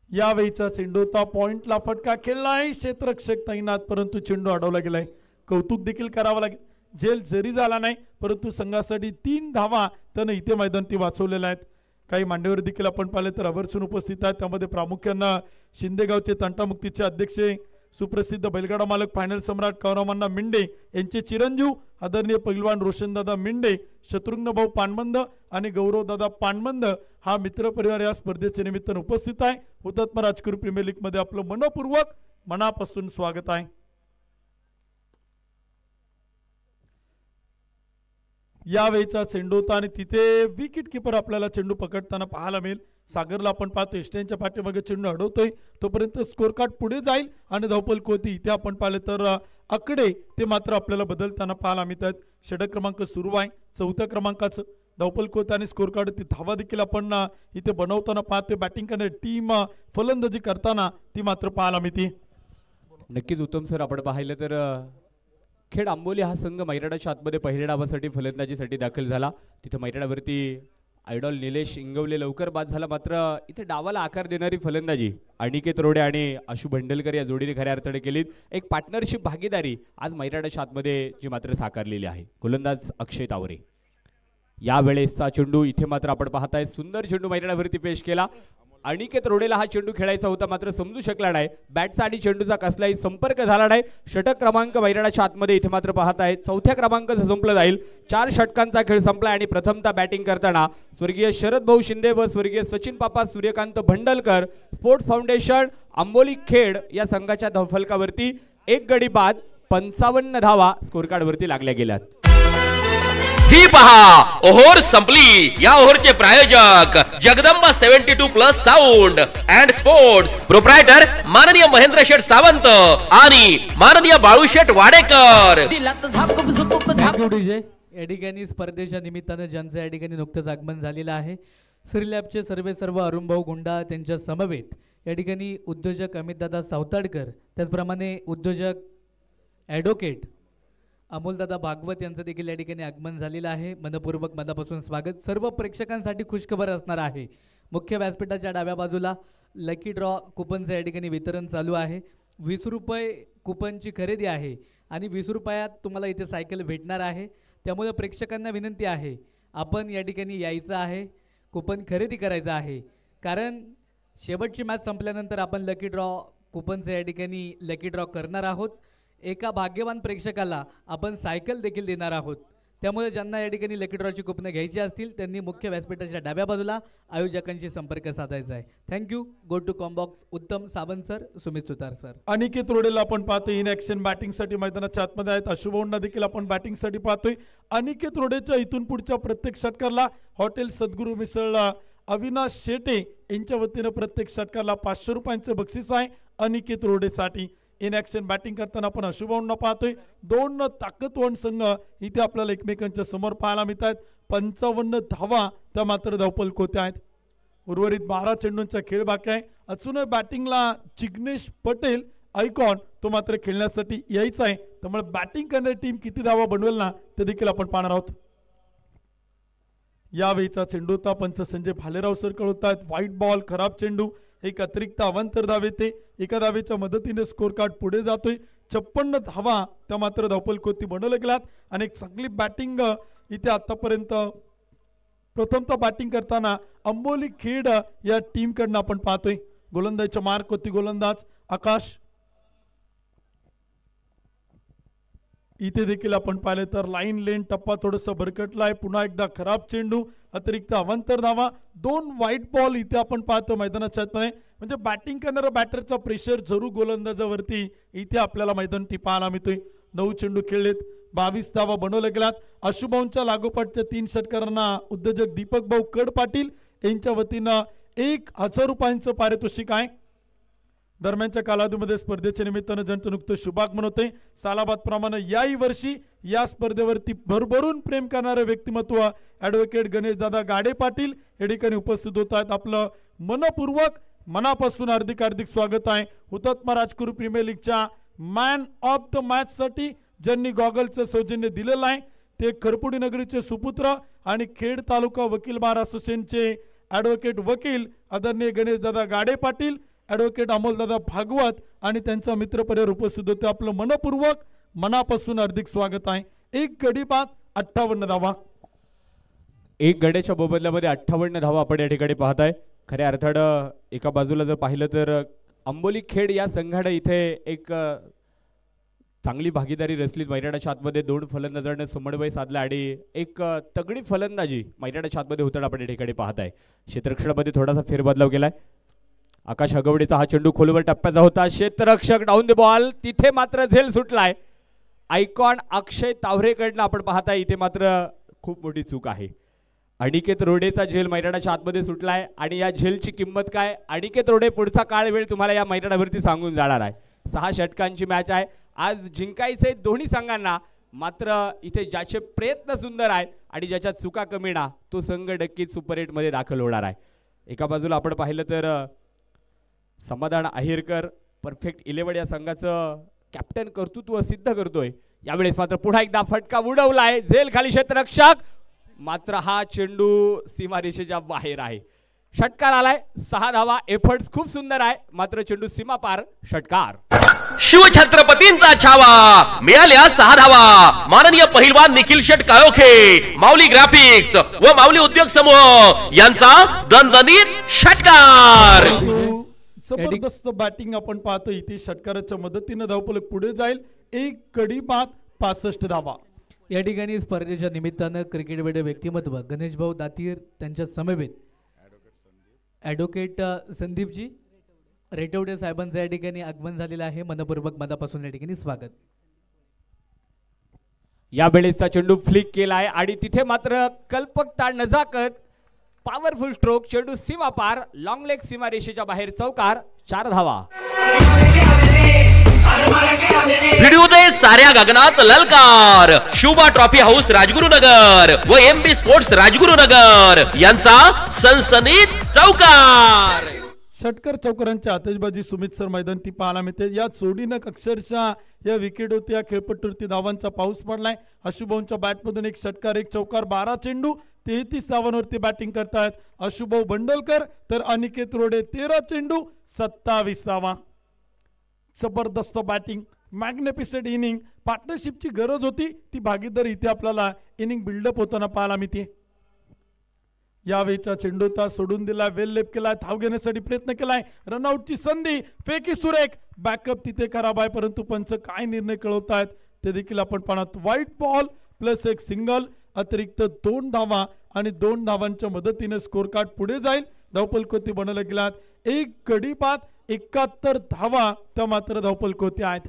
यावेळीचा चेंडूचा पॉइंटला फटका खेळलाय, क्षेत्ररक्षक तैनात परंतु चेंडू अडवला गेलाय. कौतुक देखील करावं लागेल, झेल जरी झाला नाही परंतु संघासाठी 3 धावा त्यानं इथे मैदानी वाचवलेल्या आहेत. काही मांडीवर देखील आपण पाहिले तर आवर्जून उपस्थित आहेत. त्यामध्ये प्रामुख्यानं शिंदेगावचे तंटामुक्तीचे अध्यक्ष सुप्रसिद्ध बैलगाडा मालक फायनल सम्राट कौरवमण्णा मिंडे यांचे चिरंजीव आदरणीय पैलवान रोशनदादा मिंडे, शत्रुघ्न भाऊ पानबंद आणि गौरवदादा पानबंद हा मित्र परिवार या स्पर्धेच्या निमित्तानं उपस्थित आहे. हुतात्मा राजकुरू प्रीमियर लीग मध्ये आपलं मनपूर्वक मनापासून स्वागत आहे. यावेळीचा चेंडू होता आणि तिथे विकेट किपर आपल्याला चेंडू पकडताना पाहायला मिळेल. सागरला आपण पाहतो एस्टेनच्या पाठीमागे चेंडू अडवतोय, तोपर्यंत स्कोर कार्ड पुढे जाईल आणि धावपल कोती इथे आपण पाहिले तर आकडे ते मात्र आपल्याला बदलताना पाहायला मिळतात. षटक क्रमांक सुरू आहे, 4थ्या क्रमांकाचं धावपल कोती आणि स्कोर कार्ड ती धावा देखील आपण इथे बनवताना पाहतोय. बॅटिंग करणारी टीम फलंदाजी करताना ती मात्र पाहायला मिळते. नक्कीच उत्तम सर, आपण पाहिलं तर खेड आंबोली हा संघ मैराडाच्या आतमध्ये पहिल्या डावासाठी फलंदाजीसाठी दाखल झाला. तिथे मैराडावरती आयडॉल निलेश इंगवले लवकर बाद झाला, मात्र इथे डावाला आकार देणारी फलंदाजी अनिकेत रोडे आणि आशु भंडलकर या जोडीने खऱ्या अर्थाने केली. एक पार्टनरशिप भागीदारी आज मैराडाच्या आतमध्ये जी मात्र साकारलेली आहे. गोलंदाज अक्षय तावरे. यावेळेसचा चेंडू इथे मात्र आपण पाहताय, सुंदर चेंडू मैराडावरती पेश केला. अनिकेत रोडेला हा चेंडू खेळायचा होता मात्र समजू शकला नाही. बॅटचा आणि चेंडूचा कसलाही संपर्क झाला नाही. षटक क्रमांक मैराडाच्या आतमध्ये इथे मात्र पाहताय 4थ्या क्रमांकाचं संपलं जाईल. 4 षटकांचा खेळ संपला आणि प्रथमतः बॅटिंग करताना स्वर्गीय शरद भाऊ शिंदे व स्वर्गीय सचिन पापा सूर्यकांत भंडलकर स्पोर्ट्स फाउंडेशन आंबोली खेड या संघाच्या धावफलकावरती 1 गडी बाद 55 धावा स्कोर कार्ड वरती लागल्या गेल्यात. ही पहा ओव्हर संपली. या ओव्हरचे प्रायोजक Jagdamba 72+ sound and sports, proprietor माननीय महेंद्र शेठ सावंत आणि माननीय बाळूशेठ वाडेकर. या ठिकाणी स्पर्धेच्या निमित्तानं ज्यांचं या ठिकाणी नुकतंच आगमन झालेलं आहे, श्रीलॅबचे सर्व अरुणभाऊ गुंडा त्यांच्या समवेत या ठिकाणी उद्योजक अमितदादा सावताडकर, त्याचप्रमाणे उद्योजक ॲडव्होकेट अमोलदादा भागवत यांचं देखील या ठिकाणी आगमन झालेलं आहे. मनपूर्वक मनापासून स्वागत. सर्व प्रेक्षकांसाठी खुशखबर असणार आहे. मुख्य व्यासपीठाच्या डाव्या बाजूला लकी ड्रॉ कुपनचं या ठिकाणी वितरण चालू आहे. 20 रुपये कुपनची खरेदी आहे आणि 20 रुपयात तुम्हाला इथे सायकल भेटणार आहे. त्यामुळे प्रेक्षकांना विनंती आहे, आपण या ठिकाणी यायचं आहे, कुपन खरेदी करायचं आहे, कारण शेवटची मॅच संपल्यानंतर आपण लकी ड्रॉ कुपनचं या ठिकाणी लकी ड्रॉ करणार आहोत. एका भाग्यवान प्रेक्षकाला आपण सायकल देखील देणार आहोत. त्यामुळे ज्यांना या ठिकाणी लकी ड्रॉची कुपनं घ्यायची असतील त्यांनी मुख्य व्यासपीठाच्या डाव्या बाजूला आयोजकांशी संपर्क साधायचा आहे. Thank you. Go to combox. Uttam Sawant sir, Sumit Sutar sir. Aniket रोडेला आपण पाहतोय इन ऍक्शन बॅटिंगसाठी मैदानाच्या आतमध्ये आहेत. अशुभवंना देखील आपण बॅटिंगसाठी पाहतोय. अनिकेत रोडेच्या इथून पुढच्या प्रत्येक षटकाला हॉटेल सद्गुरू मिसळ अविनाश शेटे यांच्या वतीनं प्रत्येक षटकाला 500 रुपयांचं बक्षीस आहे अनिकेत रोडेसाठी. इन ऍक्शन बॅटिंग करताना आपण अशुभवंना पाहतोय. 2 ताकदवान संघ इथे आपल्याला एकमेकांच्या समोर पाहायला मिळत आहेत. 55 धावा त्या मात्र धावपल कोत्या आहेत. उर्वरित 12 चेंडूंचा खेळ बाकी आहे. अजूनही बॅटिंगला जिग्नेश पटेल आयकॉन तो मात्र खेळण्यासाठी यायचा आहे. त्यामुळे बॅटिंग करणारी टीम किती धावा बनवेल ना ते देखील आपण पाहणार आहोत. यावेळीचा चेंडूचा पंच संजय भालेराव सर कळवतात. व्हाईट बॉल, खराब चेंडू, एक अतिरिक्त अवांतर धाव येते. एका धावेच्या मदतीने स्कोर कार्ड पुढे जातोय. 56 धावा त्या मात्र धावपल कोती बनवल्या गेल्यात आणि एक चांगली बॅटिंग इथे आतापर्यंत प्रथमतः बॅटिंग करताना अंबोली खेड या टीम कडनं आपण पाहतोय. गोलंदाजीच्या मार्क होती गोलंदाज आकाश. इथे देखील आपण पाहिले तर लाईन लेन टप्पा थोडासा भरकटला आहे. पुन्हा एकदा खराब चेंडू, अतिरिक्त अवांतर धावा, 2 व्हाईट बॉल इथे आपण पाहतो मैदानाच्या आतमध्ये. म्हणजे बॅटिंग करणारा बॅटरचा प्रेशर जरूर गोलंदाजावरती इथे आपल्याला मैदानात पाहायला मिळतोय. 9 चेंडू खेळलेत, 22 धावा बनवल्या गेल्यात. अशुभाऊंच्या लागोपाठच्या 3 षटकारांना उद्योजक दीपक भाऊ कड पाटील यांच्या वतीनं 1000 रुपयांचं पारितोषिक आहे. दरम्यानच्या कालावधीमध्ये स्पर्धेच्या निमित्तानं ज्यांचं नुकतं शुभागमन होते सालाबाद प्रमाणे याही वर्षी या स्पर्धेवरती भरभरून प्रेम करणारे व्यक्तिमत्व ॲडव्होकेट गणेश दादा गाडे पाटील या ठिकाणी उपस्थित होत आहेत. आपलं मनपूर्वक मनापासून हार्दिक हार्दिक स्वागत आहे. हुतात्मा राजगुरू प्रीमियर लीगच्या मॅन ऑफ द मॅच साठी ज्यांनी गॉगलचं सौजन्य दिलेलं आहे ते खरपुडी नगरीचे सुपुत्र आणि खेड तालुका वकील बार असोसिएशनचे ॲडव्होकेट वकील आदरणीय गणेश दादा गाडे पाटील, ॲडव्होकेट अमोलदादा भागवत आणि त्यांचा मित्रपरिवार उपस्थित होते. आपलं मनपूर्वक मनापासून हार्दिक स्वागत आहे. एक गडी बाद 58 धावा. एक गड्याच्या मोबदल्यामध्ये 58 धावा आपण या ठिकाणी पाहताय. खऱ्या अर्थानं एका बाजूला जर पाहिलं तर अंबोली खेड या संघाने इथे एक चांगली भागीदारी रचली. मैदानाच्या आतमध्ये 2 फलंदाजांनी समन्वय साधला आणि एक तगडी फलंदाजी मैदानाच्या आतमध्ये होताना आपण या ठिकाणी पाहताय. क्षेत्ररक्षणामध्ये थोडासा फेरबदलाव केलाय. आकाश हगवडेचा हा चेंडू खोलवर टप्प्याचा होता. क्षेत्ररक्षक डाऊन द बॉल, तिथे मात्र झेल सुटलाय. आयकॉन अक्षय तावरेकडनं आपण पाहताय इथे मात्र खूप मोठी चूक आहे. अनिकेत रोडेचा झेल मैदानाच्या आतमध्ये सुटलाय आणि या झेलची किंमत काय, अनिकेत रोडे पुढचा काळ वेळ तुम्हाला या मैदानावरती सांगून जाणार आहे. 6 षटकांची मॅच आहे. आज जिंकायचे दोन्ही संघांना, मात्र इथे ज्याचे प्रयत्न सुंदर आहेत आणि ज्याच्या चुका कमी ना तो संघ नक्कीच सुपर 8 मध्ये दाखल होणार आहे. एका बाजूला आपण पाहिलं तर समाधान अहिरकर परफेक्ट 11 या संघाचं कॅप्टन कर्तृत्व सिद्ध करतोय. यावेळेस मात्र पुन्हा एकदा फटका उडवलाय. झेल खाली क्षेत्ररक्षक, मात्र हा चेंडू सीमारेषेच्या बाहेर आहे. षटकार आलाय. 6 धावा. एफर्ट्स खूप सुंदर आहे, मात्र चेंडू सीमा पार. षटकार. शिवछत्रपतींचा छावा, मिळाल्या 6 धावा. माननीय पहिलवान निखिल शेट काळोखे, माऊली ग्राफिक्स व माऊली उद्योग समूह यांचा दणदणीत षटकार. जबरदस्त बॅटिंग आपण पाहतो. इथे षटकाराच्या मदतीने धावफलक पुढे जाईल. एक गडी बाद 65 धावा. या ठिकाणी स्पर्धेच्या निमित्तानं क्रिकेटवेडे व्यक्तिमत्व गणेश भाऊ दातीर त्यांच्या समवेत ॲडव्होकेट संदीपजी रेटवडे साहेबांचं या ठिकाणी आगमन झालेलं आहे. मनपूर्वक मनापासून या ठिकाणी स्वागत. या वेळेसचा चेंडू फ्लिक केलाय आणि तिथे मात्र कल्पकता नजाकत पॉवरफुल स्ट्रोक, चेंडू सीमा पार. लॉंग लेग सीमा रेषेच्या बाहेर. चौकार. 4 धावा. भिडू दे साऱ्या गगनात ललकार. शुभा ट्रॉफी हाऊस राजगुरुनगर व एमबी स्पोर्ट्स राजगुरुनगर यांचा सनसनीत चौकार. षटकर चौकारांची आतिषबाजी सुमित सर मैदान ती पाहायला मिळते. या जोडीनं अक्षरशः या विकेटवरती या खेळपट्टीवरती धावांचा पाऊस पडलाय. अशुभाऊंच्या बॅटमधून एक षटकार, एक चौकार, 12 चेंडू, 33 धावांवरती बॅटिंग करतायत अशुभाऊ बंडलकर. तर अनिकेत रोडे 13 चेंडू 27 धावा. जबरदस्त बॅटिंग, मॅग्निफिसेंट इनिंग. पार्टनरशिपची गरज होती, ती भागीदारी इथे आपल्याला इनिंग बिल्डअप होताना पाहायला मिळते. यावेळीचा चेंडूता सोडून दिला, वेल लेप केलाय, धाव घेण्यासाठी प्रयत्न केलाय, रनआउटची संधी, फेकी सुरेख, बॅकअप तिथे खराब आहे. परंतु पंच काय निर्णय कळवतायत ते देखील आपण पाहत. व्हाईट बॉल प्लस एक सिंगल, अतिरिक्त 2 धावा आणि 2 धावांच्या मदतीने स्कोर कार्ड पुढे जाईल. धावफलकोती बनवल्या गेल्यात. एक गडी बाद 71 धावा त्या मात्र धावफलकोती आहेत.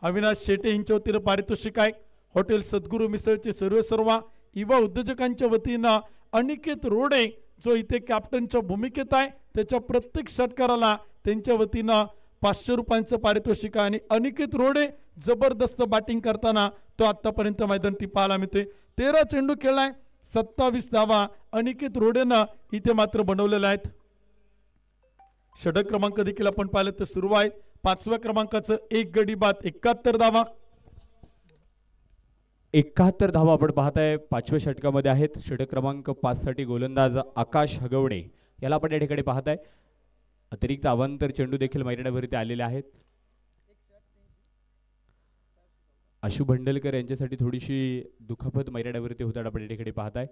अविनाश शेटे यांच्या वतीनं पारितोषिक आहे. हॉटेल सद्गुरू मिसळचे सर्वेसर्वा युवा उद्योजकांच्या वतीनं अनिकेत रोडे जो इथे कॅप्टनच्या भूमिकेत आहे त्याच्या प्रत्येक षटकाराला त्यांच्या वतीनं 500 रुपयांचं पारितोषिक आहे. आणि अनिकेत रोडे जबरदस्त बॅटिंग करताना तो आतापर्यंत मैदान ती पाहायला मिळते. 13 चेंडू खेळलाय, 27 धावा अनिकेत रोडेनं इथे मात्र बनवलेल्या आहेत. षटक क्रमांक देखील आपण पाहिलं तर सुरू आहे. 5व्या क्रमांकाचं एक गडी बाद 71 धावा. 71 धावा आपण पाहताय 5व्या षटकामध्ये आहेत. षटक क्रमांक 5 साठी गोलंदाज आकाश हगवणे याला आपण या ठिकाणी पाहताय. अतिरिक्त अवांतर चेंडू देखील मैदानावरती आलेले आहेत. आशु भंडलकर यांच्यासाठी थोडीशी दुखापत मैदानावरती होताना आपण या ठिकाणी पाहताय.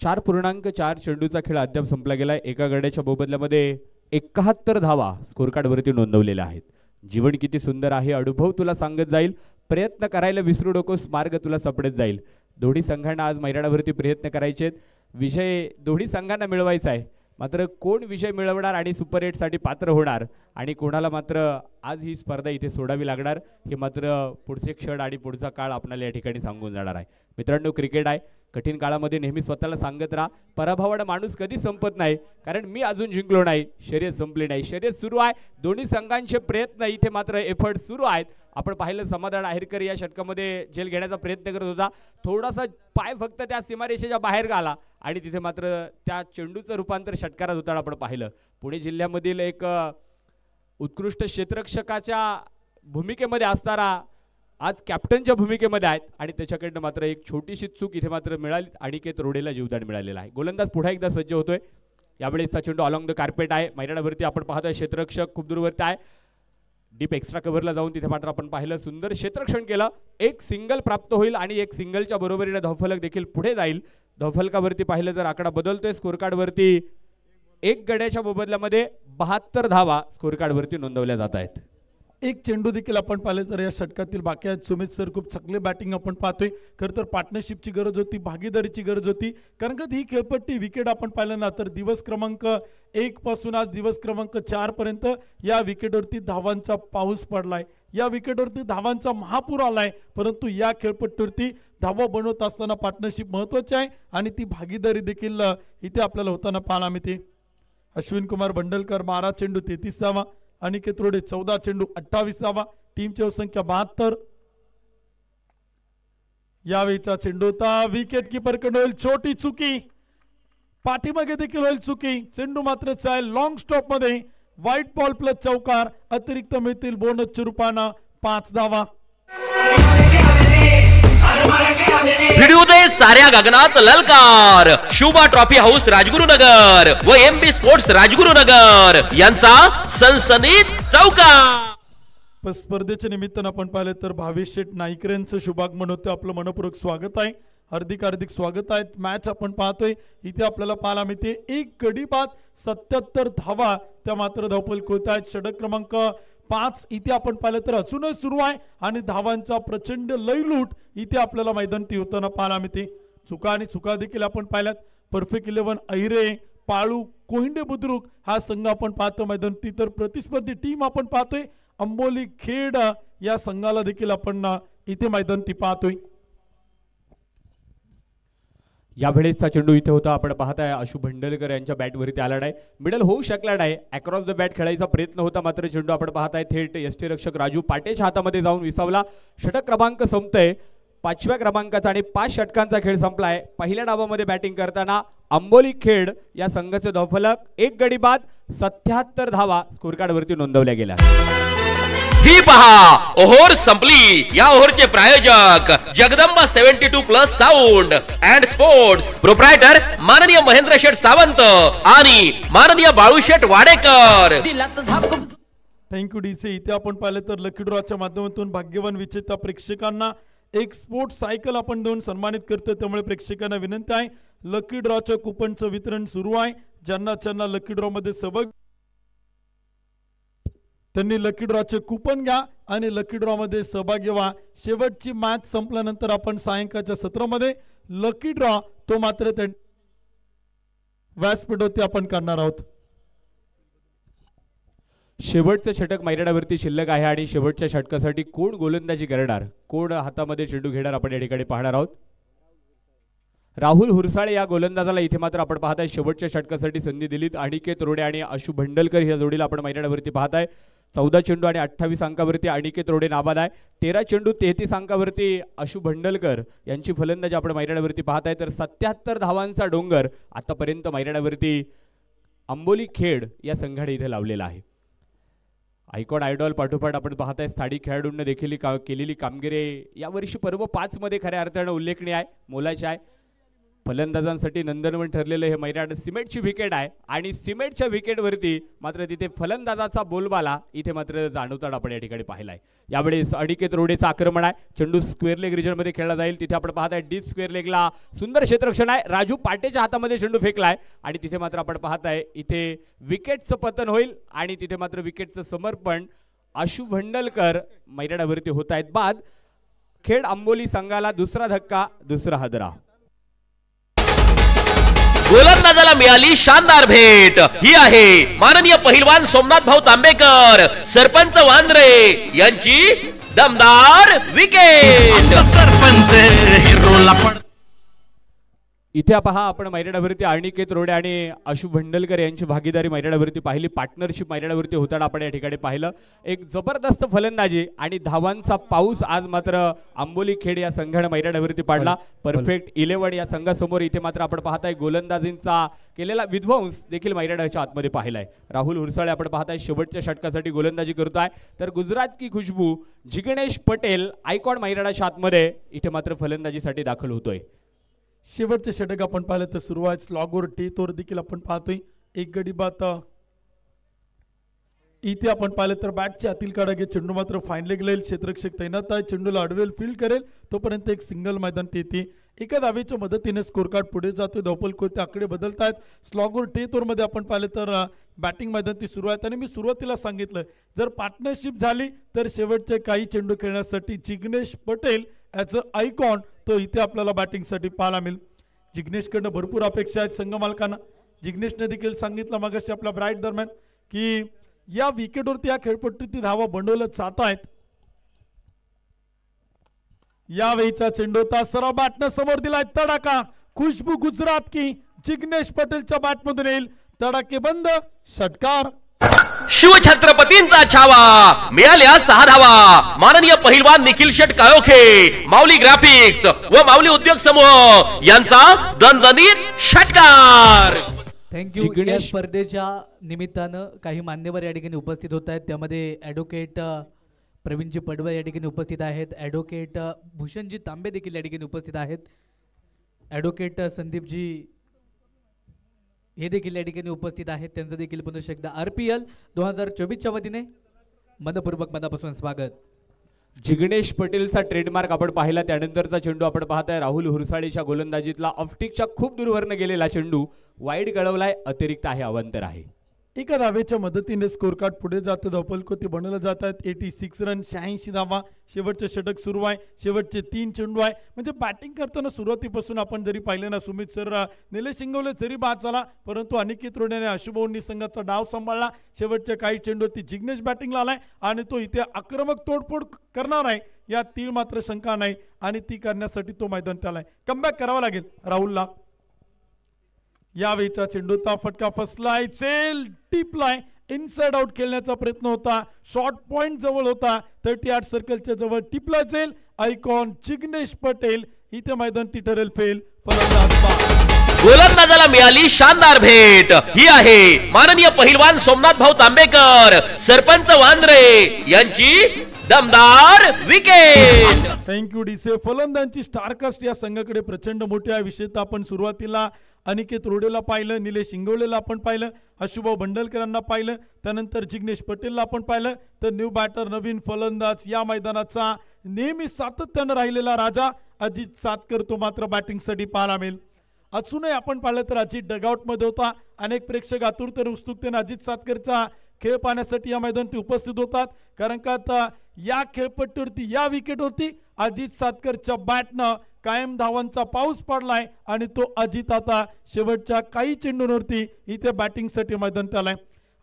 .4 चेंडूचा खेळ अद्याप संपला गेलाय. एका गड्याच्या मोबदल्यामध्ये 71 धावा स्कोर कार्ड वरती नोंदवलेल्या आहेत. जीवन किती सुंदर आहे, अनुभव तुला सांगत जाईल, प्रयत्न करायला विसरू नकोस, मार्ग तुला सापडत जाईल. दोन्ही संघांना आज मैदानावरती प्रयत्न करायचे, विजय दोन्ही संघांना मिळवायचा आहे. मात्र कोण विजय मिळवणार आणि सुपर 8 साठी पात्र होणार आणि कोणाला मात्र आज ही स्पर्धा इथे सोडावी लागणार हे मात्र पुढचे क्षण आणि पुढचा काळ आपल्याला या ठिकाणी सांगून जाणार आहे. मित्रांनो, क्रिकेट आहे, कठीण काळामध्ये नेहमी स्वतःला सांगत राहा, पराभवाने माणूस कधी संपत नाही, कारण मी अजून जिंकलो नाही, शर्यत संपली नाही, शर्यत सुरू आहे. दोन्ही संघांचे प्रयत्न इथे मात्र एफर्ट सुरू आहेत. आपण पाहिलं समाधान आहेरकर या षटकामध्ये झेल घेण्याचा प्रयत्न करत होता, थोडासा पाय फक्त त्या सीमारेषेच्या बाहेर गेला आणि तिथे मात्र त्या चेंडूचं रूपांतर षटकारात होताना आपण पाहिलं. पुणे जिल्ह्यामधील एक उत्कृष्ट क्षेत्ररक्षकाच्या भूमिकेमध्ये असणारा आज कॅप्टनच्या भूमिकेमध्ये आहेत आणि त्याच्याकडनं मात्र एक छोटीशी चूक इथे मात्र मिळाली, अनिकेत रोडेला जीवदान मिळालेलं आहे. गोलंदाज पुन्हा एकदा सज्ज होतोय. यावेळेसचा चेंडू अलॉंग द कार्पेट आहे, मैदानावरती आपण पाहतोय क्षेत्ररक्षक खूप दूरवरती आहे, डीप एक्स्ट्रा कव्हरला जाऊन तिथे मात्र आपण पाहिलं सुंदर क्षेत्ररक्षण केलं. एक सिंगल प्राप्त होईल आणि एक सिंगलच्या बरोबरीने धावफलक देखील पुढे जाईल. धावफलकावरती पाहिलं जर आकडा बदलतोय, स्कोर कार्डवरती एक गड्याच्या मोबदल्यामध्ये 72 धावा स्कोर कार्डवरती नोंदवल्या जात आहेत. एक चेंडू देखील आपण पाहिले तर या षटकातील बाकी आहेत. सुमित सर खूप चांगले बॅटिंग आपण पाहतोय. खरं तर पार्टनरशिपची गरज होती, भागीदारीची गरज होती, कारण का ही खेळपट्टी विकेट आपण पाहिलं ना तर दिवस क्रमांक 1 पासून आज दिवस क्रमांक 4 पर्यंत या विकेटवरती धावांचा पाऊस पडलाय, या विकेटवरती धावांचा महापूर आलाय. परंतु या खेळपट्टीवरती धावा बनवत असताना पार्टनरशिप महत्वाची आहे आणि ती भागीदारी देखील इथे आपल्याला होताना पाहायला मिळते. अश्विन कुमार बंडलकर 12 चेंडू 33वा, अनिकेत रोडे 14 चेंडू 28वा, टीमची संख्या 72. यावेळीचा चेंडू होता विकेट कीपर कडे होईल छोटी चुकी, पाठीमागे देखील होईल चुकी, चेंडू मात्र चाल लॉंग स्टॉप मध्ये व्हाईट बॉल प्लस चौकार, अतिरिक्त मिळतील बोनसच्या रूपानं 5 धावा. भिडूदे साऱ्या गगनात ललकार, शुभा ट्रॉफी हाऊस राजगुरुनगर व एमबी स्पोर्ट्स राजगुरुनगर यांचा सनसनीत चौकार. स्पर्धेच्या निमित्तानं आपण पाहिलं तर भावेश शेठ नाईकरेंचं शुभागमन होतं, आपलं मनपूर्वक स्वागत आहे, हार्दिक हार्दिक स्वागत आहे. मॅच आपण पाहतोय इथे आपल्याला पाहायला मिळते एक गडी बाद 77 धावा त्या मात्र धावफलक होत आहेत. षटक क्रमांक 5 इथे आपण पाहिलं तर अजूनही सुरू आहे आणि धावांचा प्रचंड लयलूट इथे आपल्याला मैदानी होताना पाहायला मिळते. चुका आणि चुका देखील आपण पाहिल्यात. परफेक्ट 11 अहिरे, पाळू, कोहिंडे बुद्रुक हा संघ आपण पाहतो मैदानी, तर प्रतिस्पर्धी टीम आपण पाहतोय अंबोली खेड या संघाला देखील आपण इथे मैदानी पाहतोय. यावेळेसचा चेंडू इथे होता, आपण पाहताय आशु भंडलकर यांच्या बॅटवरती आला आहे, मिडल होऊ शकला नाही, अक्रॉस द बॅट खेळायचा प्रयत्न होता, मात्र चेंडू आपण पाहताय थेट यष्टीरक्षक राजू पाटेच्या हातामध्ये जाऊन विसावला. षटक क्रमांक संपतोय 5व्या क्रमांकाचा आणि 5 षटकांचा खेळ संपलाय. पहिल्या डावामध्ये बॅटिंग करताना अंबोली खेड या संघाचे धावफलक एक गडी बाद 77 धावा स्कोर कार्डवरती नोंदवल्या गेल्या. ही पहा ओव्हर संपली. या ओव्हरचे प्रायोजक Jagdamba 72+ sound and sports, proprietor माननीय महेंद्र शेठ सावंत आणि माननीय बाळूशेठ वाडेकर. Thank you DC. इथे आपण पाहिलं तर लकी ड्रॉच्या माध्यमातून भाग्यवान विजेत्या प्रेक्षकांना एक स्पोर्ट्स सायकल आपण देऊन सन्मानित करतो. त्यामुळे प्रेक्षकांना विनंती आहे लकी ड्रॉच्या कुपनचं वितरण सुरू आहे. ज्यांना लकी ड्रॉ मध्ये सहभाग त्यांनी लकी ड्रॉचे कुपन घ्या आणि लकी ड्रॉ मध्ये सहभागी व्हा. शेवटची मॅच संपल्यानंतर आपण सायंकाळच्या सत्रामध्ये लकी ड्रॉ तो मात्र त्या व्यासपीठावरती आपण करणार आहोत. शेवटचं षटक मैदानावरती शिल्लक आहे आणि शेवटच्या षटकासाठी कोण गोलंदाजी करणार, कोण हातामध्ये चेंडू घेणार आपण या ठिकाणी पाहणार आहोत. राहुल हुरसाळे या गोलंदाजाला इथे मात्र आपण पाहताय शेवटच्या षटकासाठी संधी दिलीत. अनिकेत रोडे आणि आशु भंडलकर या जोडीला आपण मैदानावरती पाहताय. 14 चेंडू आणि 28 अंकावरती अनिकेत रोडे नाबाद आहे. 13 चेंडू 33 अंकावरती आशु भंडलकर यांची फलंदाजी आपण मैदानावरती पाहताय. तर 77 धावांचा डोंगर आतापर्यंत मैदानावरती अंबोली खेड या संघाने इथे लावलेला आहे. आयकॉन आयडॉल पाठोपाठ आपण पाहताय स्थानिक खेळाडूंना देखील केलेली कामगिरी यावर्षी पर्व 5 मध्ये खऱ्या अर्थाने उल्लेखनीय आहे, मोलाची आहे. फलंदाजांसाठी नंदनवन ठरलेलं हे मैदान सिमेंटची विकेट आहे आणि सिमेंटच्या विकेटवरती मात्र तिथे फलंदाजाचा बोलबाला इथे मात्र जाणवताना आपण या ठिकाणी पाहिलाय. यावेळेस अनिकेत रोडेचं आक्रमण आहे. चेंडू स्क्वेअर लेग रिजन मध्ये खेळला जाईल. तिथे आपण पाहताय डीप स्क्वेअर लेगला सुंदर क्षेत्ररक्षण आहे. राजू पाटेच्या हातामध्ये चेंडू फेकलाय आणि तिथे मात्र आपण पाहताय इथे विकेटचं पतन होईल आणि तिथे मात्र विकेटचं समर्पण आशु भंडलकर मैदानावरती होत आहेत. बाद खेड आंबोली संघाला दुसरा धक्का, दुसरा हादरा. गोलंदाजाला मिळाली शानदार भेट. ही आहे माननीय पहिलवान सोमनाथ भाऊ तांबेकर, सरपंच वांद्रे यांची दमदार विकेट. सरपंच हिरोला पड. इथे पहा आपण मैदानावरती अनिकेत रोडे आणि आशु भंडलकर यांची भागीदारी मैदानावरती पाहिली. पार्टनरशिप मैदानावरती होताना आपण या ठिकाणी पाहिलं. एक जबरदस्त फलंदाजी आणि धावांचा पाऊस आज मात्र आंबोली खेड या संघाने मैदानावरती पाडला. परफेक्ट 11 या संघासमोर इथे मात्र आपण पाहताय गोलंदाजींचा केलेला विध्वंस देखील मैदानाच्या आतमध्ये पाहिलाय. राहुल हुरसाळे आपण पाहताय शेवटच्या षटकासाठी गोलंदाजी करतोय, तर गुजरात की खुशबू जिग्नेश पटेल आयकॉन मैदानाच्या आतमध्ये इथे मात्र फलंदाजीसाठी दाखल होतोय. शेवटचे षटक आपण पाहिलं तर सुरुवात स्लॉगवर टेतवर देखील आपण पाहतोय. एक गडी बाद इथे आपण पाहिलं तर बॅटच्या आतील काढा चेंडू मात्र फाईनले गेलेल. क्षेत्ररक्षक तैनात आहे, चेंडूला अडवेल फील्ड करेल तोपर्यंत एक सिंगल मैदान येते. एका धावेच्या मदतीने स्कोर कार्ड पुढे जातोय. धावपल कोणते आकडे बदलत आहेत. स्लॉगवर टेतवर मध्ये आपण पाहिलं तर बॅटिंग मैदान ती सुरू आहे आणि मी सुरुवातीला सांगितलं जर पार्टनरशिप झाली तर शेवटचे काही चेंडू खेळण्यासाठी Jignesh Patel as a icon तो इथे आपल्याला बॅटिंगसाठी पाहायला मिळेल. जिग्नेशकडनं भरपूर अपेक्षा आहेत संघ मालकांना. जिग्नेशने देखील सांगितलं मागाशी आपल्या ब्राईट दरम्यान की या विकेटवरती या खेळपट्टीवरती धावा बनवल्या जात आहेत. यावेळीचा चेंडू होता सरळ बॅटनं समोर दिलाय. तडाखा खुशबू गुजरात की जिग्नेश पटेलच्या बॅटमधून येईल. तडाके बंद षटकार. शिवछत्रपतींचा छावा मिळाल्या 6 धावा. माननीय पहिलवान निखिल शेट काळोखे, माऊली ग्राफिक्स व माऊली उद्योग समूह यांचा दणदणीत षटकार. थँक्यू. या स्पर्धेच्या निमित्तानं काही मान्यवर या ठिकाणी उपस्थित होत आहेत. त्यामध्ये ॲडव्होकेट प्रवीणजी पडवळ या ठिकाणी उपस्थित आहेत. ॲडव्होकेट भूषणजी तांबे देखील या ठिकाणी उपस्थित आहेत. ॲडव्होकेट संदीपजी हे देखील या ठिकाणी उपस्थित आहेत. त्यांचं देखील पुन्हा एकदा RPL 2024च्या वतीने मनपूर्वक मनापासून स्वागत. जिग्नेश पटेलचा ट्रेडमार्क आपण पाहिला. त्यानंतरचा चेंडू आपण पाहताय राहुल हुरसाळेच्या गोलंदाजीतला ऑफटिकच्या खूप दूरवरनं गेलेला चेंडू वाईड गळवलाय. अतिरिक्त आहे, अवांतर आहे. एका धावेच्या मदतीने स्कोर कार्ड पुढे जातं. धावपल कोती बनवलं जात आहेत. 86 रन 86 धावा. शेवटचे षटक सुरू आहे. शेवटचे 3 चेंडू आहे. म्हणजे बॅटिंग करताना सुरुवातीपासून आपण जरी पाहिलं ना सुमित सर निलेश इंगवले जरी बाद झाला परंतु अनिकेत रोडेने आशुभाऊंनी संघाचा डाव सांभाळला. शेवटचे काही चेंडूवरती जिग्नेश बॅटिंगला आलाय आणि तो इथे आक्रमक तोडफोड करणार आहे या तील मात्र शंका नाही आणि ती करण्यासाठी तो मैदान त्याला कमबॅक करावा लागेल राहुलला. यावेळीचा चेंडूचा फटका फसलाय. सेल टिपलाय. इनसाइड आउट खेळण्याचा प्रयत्न होता. शॉर्ट पॉइंट जवळ होता. 38 सर्कलच्या जवळ टिपला जाईल. आयकॉन जिग्नेश पटेल इथे मैदान ती ठरेल फेल. गोलंदाजाला मिळाली शानदार भेट. ही आहे माननीय पहिलवान सोमनाथ भाऊ तांबेकर, सरपंच वांद्रे यांची दमदार विकेट. थँक्यू डीसे. फलंदाजांची स्टारकास्ट या संघाकडे प्रचंड मोठी आहे. विशेषतः आपण सुरुवातीला अनिकेत रोडेला पाहिलं, निलेश इंगवलेला आपण पाहिलं, आशुभाऊ भंडलकरांना पाहिलं, त्यानंतर जिग्नेश पटेलला आपण पाहिलं. तर न्यू बॅटर नवीन फलंदाज या मैदानाचा नेहमी सातत्यानं राहिलेला राजा अजित सातकर तो मात्र बॅटिंगसाठी पाहायला मिळेल. अजूनही आपण पाहिलं तर अजित डगआउटमध्ये होता. अनेक प्रेक्षक आतुरतेने उत्सुकतेने अजित सातकरचा खेळ पाहण्यासाठी या मैदानात उपस्थित होतात. कारण का आता या खेळपट्टीवरती या विकेटवरती अजित सातकरच्या बॅटनं कायम धावांचा पाऊस पडलाय आणि तो अजित आता शेवटच्या काही चेंडूंवरती इथे बॅटिंगसाठी मैदानात आलाय.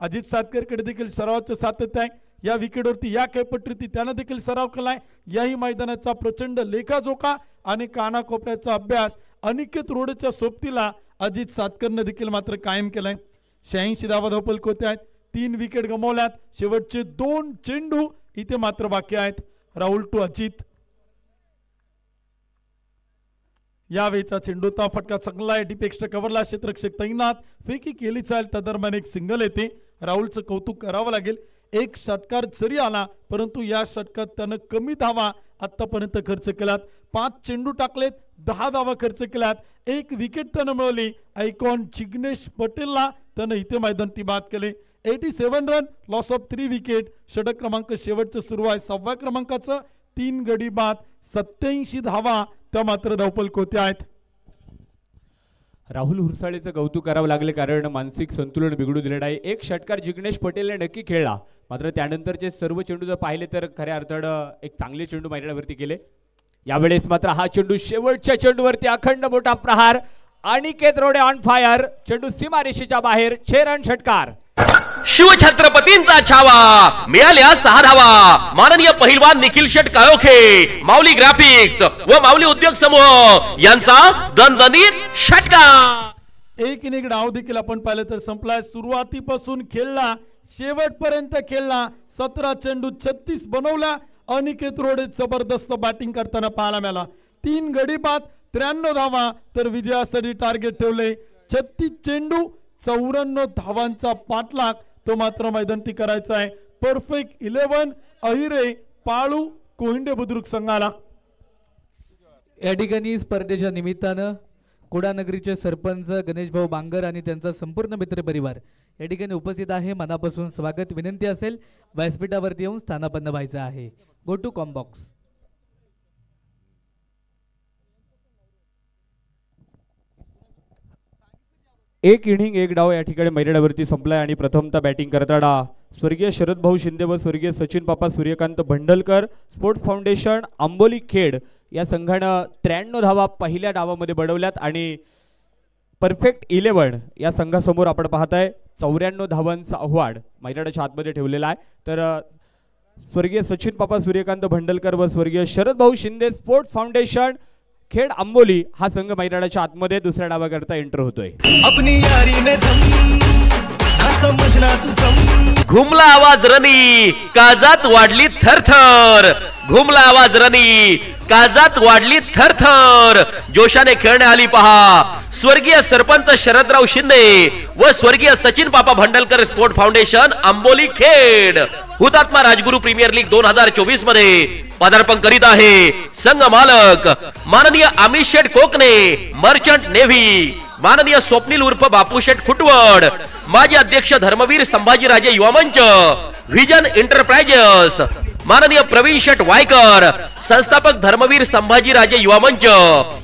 अजित सातकरकडे देखील सरावाचं सातत्य आहे. या विकेटवरती या खेळपट्टीवरती त्यानं देखील सराव केलाय. याही मैदानाचा प्रचंड लेखाजोखा आणि कानाकोपऱ्याचा अभ्यास अनिकेत रोडच्या सोबतीला अजित सातकरनं देखील मात्र कायम केलाय. 86 धावा धावपल कोते आहेत. 3 विकेट गमावल्यात. शेवटचे 2 चेंडू इथे मात्र बाकी आहेत. राहुल टू अजित. यावेळीचा चेंडूचा फटका चांगला आहे. डीप एक्स्ट्रा कव्हरला क्षेत्ररक्षक तैनात. फेकी केली चाल त्या दरम्यान एक सिंगल येते. राहुलचं कौतुक करावं लागेल. एक षटकार जरी आला परंतु या षटकात त्यानं कमी धावा आतापर्यंत खर्च केल्यात. 5 चेंडू टाकलेत, 10 धावा खर्च केल्यात. 1 विकेट त्यानं मिळवली. आयकॉन जिग्नेश पटेलला त्यानं इथे मैदान ती बाद केले. 87 रन लॉस ऑफ 3 विकेट. षटक क्रमांक शेवटचं सुरू आहे. 6व्या क्रमांकाचं 3 गडी बाद. 87 धावा त्या मात्र धावपल कोते आहेत. राहुल हुरसाळेचं कौतुक करावं लागले कारण मानसिक संतुलन बिघडू दिलं नाही. एक षटकार जिग्नेश पटेलने नक्की खेळला मात्र त्यानंतरचे सर्व चेंडू जर पाहिले तर खऱ्या अर्थानं एक चांगले चेंडू मैदानावरती केले. यावेळेस मात्र हा चेंडू शेवटच्या चेंडूवरती अखंड मोठा प्रहार अनिकेत रोडे ऑन फायर, चेंडू सीमारेषेच्या बाहेर, 6 रन षटकार. शिवछत्रपतींचा छावा, मिळाल्या 6 धावा. माननीय पहिलवान निखिल शेट काळोखे, माऊली ग्राफिक्स व माऊली उद्योग समूह यांचा दणदणीत षटकार. एक इनिंग डाव देखील आपण पाहिलं तर संपलाय. सुरुवातीपासून खेळला, शेवटपर्यंत खेळला. 17 चेंडू 36 बनवला. अनिकेत रोडे जबरदस्त बॅटिंग करताना पाहायला मिळाला. 3 गडी बाद, 93 धावा, तर विजयासाठी टार्गेट ठेवले 36 चेंडू 94 धावांचा पाठलाग तो मात्र मैदानी करायचा आहे. परफेक्ट 11 अहिरे, पाळू, कोहिंडे बुद्रुक संघाला. या ठिकाणी स्पर्धेच्या निमित्तानं कुडानगरीचे सरपंच गणेश भाऊ बांगर आणि त्यांचा संपूर्ण मित्र परिवार या ठिकाणी उपस्थित आहे. मनापासून स्वागत. विनंती असेल व्यासपीठावरती येऊन स्थानापन्न व्हायचं आहे. Go to combox. एक इनिंग एक डाव या ठिकाणी मैदानावरती संपलाय आणि प्रथमतः बॅटिंग करताना स्वर्गीय शरद भाऊ शिंदे व स्वर्गीय सचिन पापा सूर्यकांत भंडलकर, स्पोर्ट्स फाउंडेशन आंबोली खेड या संघानं 93 धावा पहिल्या डावामध्ये बडवल्यात आणि परफेक्ट 11 या संघासमोर आपण पाहताय 94 धावांचा आव्हाड मैदानाच्या आतमध्ये ठेवलेला आहे. तर स्वर्गीय सचिन पापा सूर्यकांत भंडलकर व स्वर्गीय शरद भाऊ शिंदे स्पोर्ट्स फाउंडेशन खेड आंबोली हा संघ मैदानाच्या आतमध्ये दुसऱ्या डावाकरता एंटर होतोय. घुमला आवाज रनी, काजात वाढली थरथर. घुमला आवाज रनी, काजात वाढली थरथर. जोशाने खेळणे आली पहा स्वर्गीय सरपंच शरदराव शिंदे व स्वर्गीय सचिन पापा भंडलकर स्पोर्ट फाउंडेशन आंबोली खेड. हुतात्मा राजगुरु प्रीमियर लीग 2024 मध्ये पदार्पण करीत आहे संघ मालक माननीय अमित शेठ कोकणे, मर्चंट नेव्ही. माननीय स्वप्नील उर्फ बापू शेठ खुटवड, माजी अध्यक्ष धर्मवीर संभाजीराजे युवा मंच, व्हिजन एंटरप्राइजेस. माननीय प्रवीण शेठ वायकर, संस्थापक धर्मवीर संभाजीराजे युवा मंच,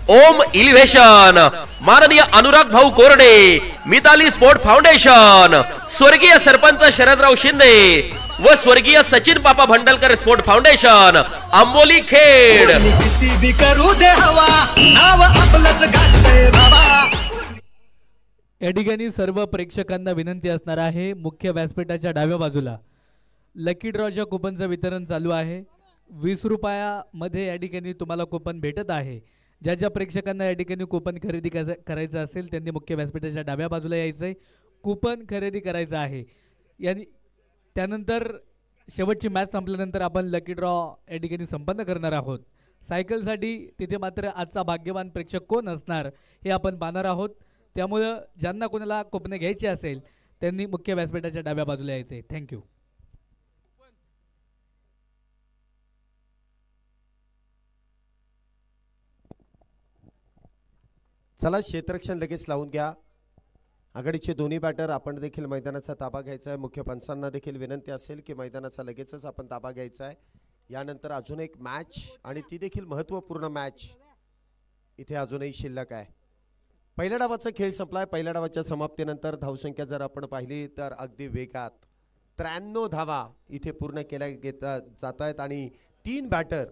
ओम इलिव्हेशन. माननीय अनुराग भाऊ कोरडे, मिताली स्पोर्ट फाउंडेशन. स्वर्गीय सरपंच शरदराव शिंदे व स्वर्गीय सचिन पापा भंडलकर स्पोर्ट फाउंडेशन आंबोली खेड. या ठिकाणी सर्व प्रेक्षकांना विनंती असणार आहे, मुख्य व्यासपीठाच्या डाव्या बाजूला लकी ड्रॉच्या कुपनचं वितरण चालू आहे. 20 रुपयामध्ये या ठिकाणी तुम्हाला कुपन भेटत आहे. ज्या ज्या प्रेक्षकांना या ठिकाणी कुपन खरेदी करायचं असेल त्यांनी मुख्य व्यासपीठाच्या डाव्या बाजूला यायचंय, कुपन खरेदी करायचं आहे. यांनी त्यानंतर शेवटची मॅच संपल्यानंतर आपण लकी ड्रॉ या ठिकाणी संपन्न करणार आहोत. सायकलसाठी तिथे मात्र आजचा भाग्यवान प्रेक्षक कोण असणार हे आपण पाहणार आहोत. त्यामुळं ज्यांना कोणाला कुपने घ्यायची असेल त्यांनी मुख्य व्यासपीठाच्या डाव्या बाजूला यायचे. थँक्यू. चला क्षेत्ररक्षण लगेच लावून घ्या. आघाडीचे दोन्ही बॅटर आपण देखील मैदानाचा ताबा घ्यायचा आहे. मुख्य पंचांना देखील विनंती असेल की मैदानाचा लगेचच आपण ताबा घ्यायचा आहे. यानंतर अजून एक मॅच आणि ती देखील महत्त्वपूर्ण मॅच इथे अजूनही शिल्लक आहे. पहिल्या डावाचा खेळ संपलाय. पहिल्या डावाच्या समाप्तीनंतर धावसंख्या जर आपण पाहिली तर अगदी वेगात 93 धावा इथे पूर्ण केल्या जात आहेत आणि 3 बॅटर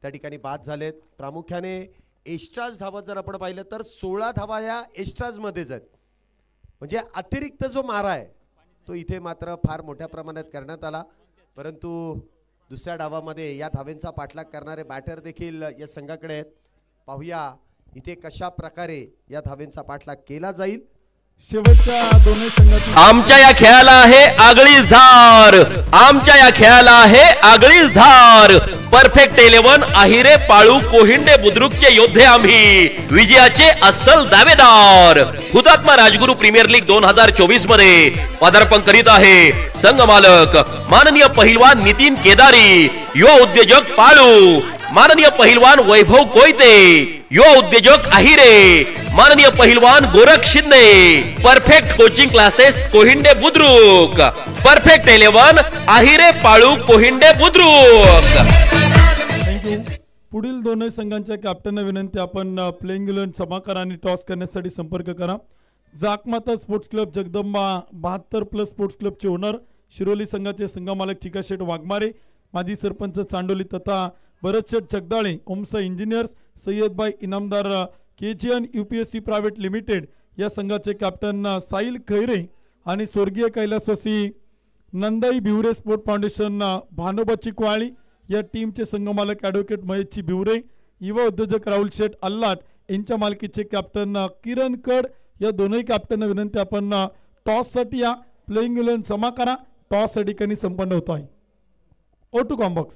त्या ठिकाणी बाद झालेत. प्रामुख्याने एक्स्ट्राज धावा जर आपण पाहिलं तर 16 धावा या एक्स्ट्राज मध्येच आहेत. म्हणजे अतिरिक्त जो मारा आहे तो इथे मात्र फार मोठ्या प्रमाणात करण्यात आला. परंतु दुसऱ्या डावामध्ये या धावेंचा पाठलाग करणारे बॅटर देखील या संघाकडे आहेत. पाहूया इथे कशा प्रकारे या धावेंचा पाठलाग केला जाईल. शेवटच्या दोन्ही संघात आमच्या या खेळाला आहे आगळीच धार. आमच्या या खेळाला आहे आगळीच धार. परफेक्ट 11 अहिरे, पाळू, कोहिंडे बुद्रुकचे योद्धे आम्ही, विजयाचे अस्सल दावेदार. हुतात्मा राजगुरु प्रीमियर लीग 2024 मध्ये पदार्पण करीत आहे संघ मालक माननीय पहिलवान नितीन केदारी, युवा उद्योजक पाळू. माननीय पहिलवान वैभव कोयते, युवा उद्योजक अहिरे. माननीय पहिलवान Gorakh Shinde, perfect coaching classes Kohinde Budruk. Perfect 11 Ahire, Palu, Kohinde Budruk. Thank you. पुढील दोन्ही संघांच्या कॅप्टनना विनंती, आपण प्लेइंग 11 जमा करा आणि टॉस करण्यासाठी संपर्क करा. Jakmata sports club Jagdamba 72+ sports क्लबचे ओनर, शिरोली संघाचे संघमालक चिकाशेठ वाघमारे, माजी सरपंच चांडोली तथा Bharatsheth Jagdale, Omsa engineers, Sayyadbai Inamdar KGN UPSC private limited या संघाचे कॅप्टन साहिल खैरे आणि स्वर्गीय कैलासवासी नंदाई भिवरे स्पोर्ट फाउंडेशन भानोबा चिकवाळी या टीमचे संघमालक ॲडव्होकेट महेशजी भिवरे, युवा उद्योजक राहुल शेठ अल्लाट यांच्या मालकीचे कॅप्टन किरण कड या दोनही कॅप्टनना विनंती आपण टॉससाठी या प्लेइंग 11 जमा करा. टॉस या ठिकाणी संपन्न होतो आहे. Go to combox.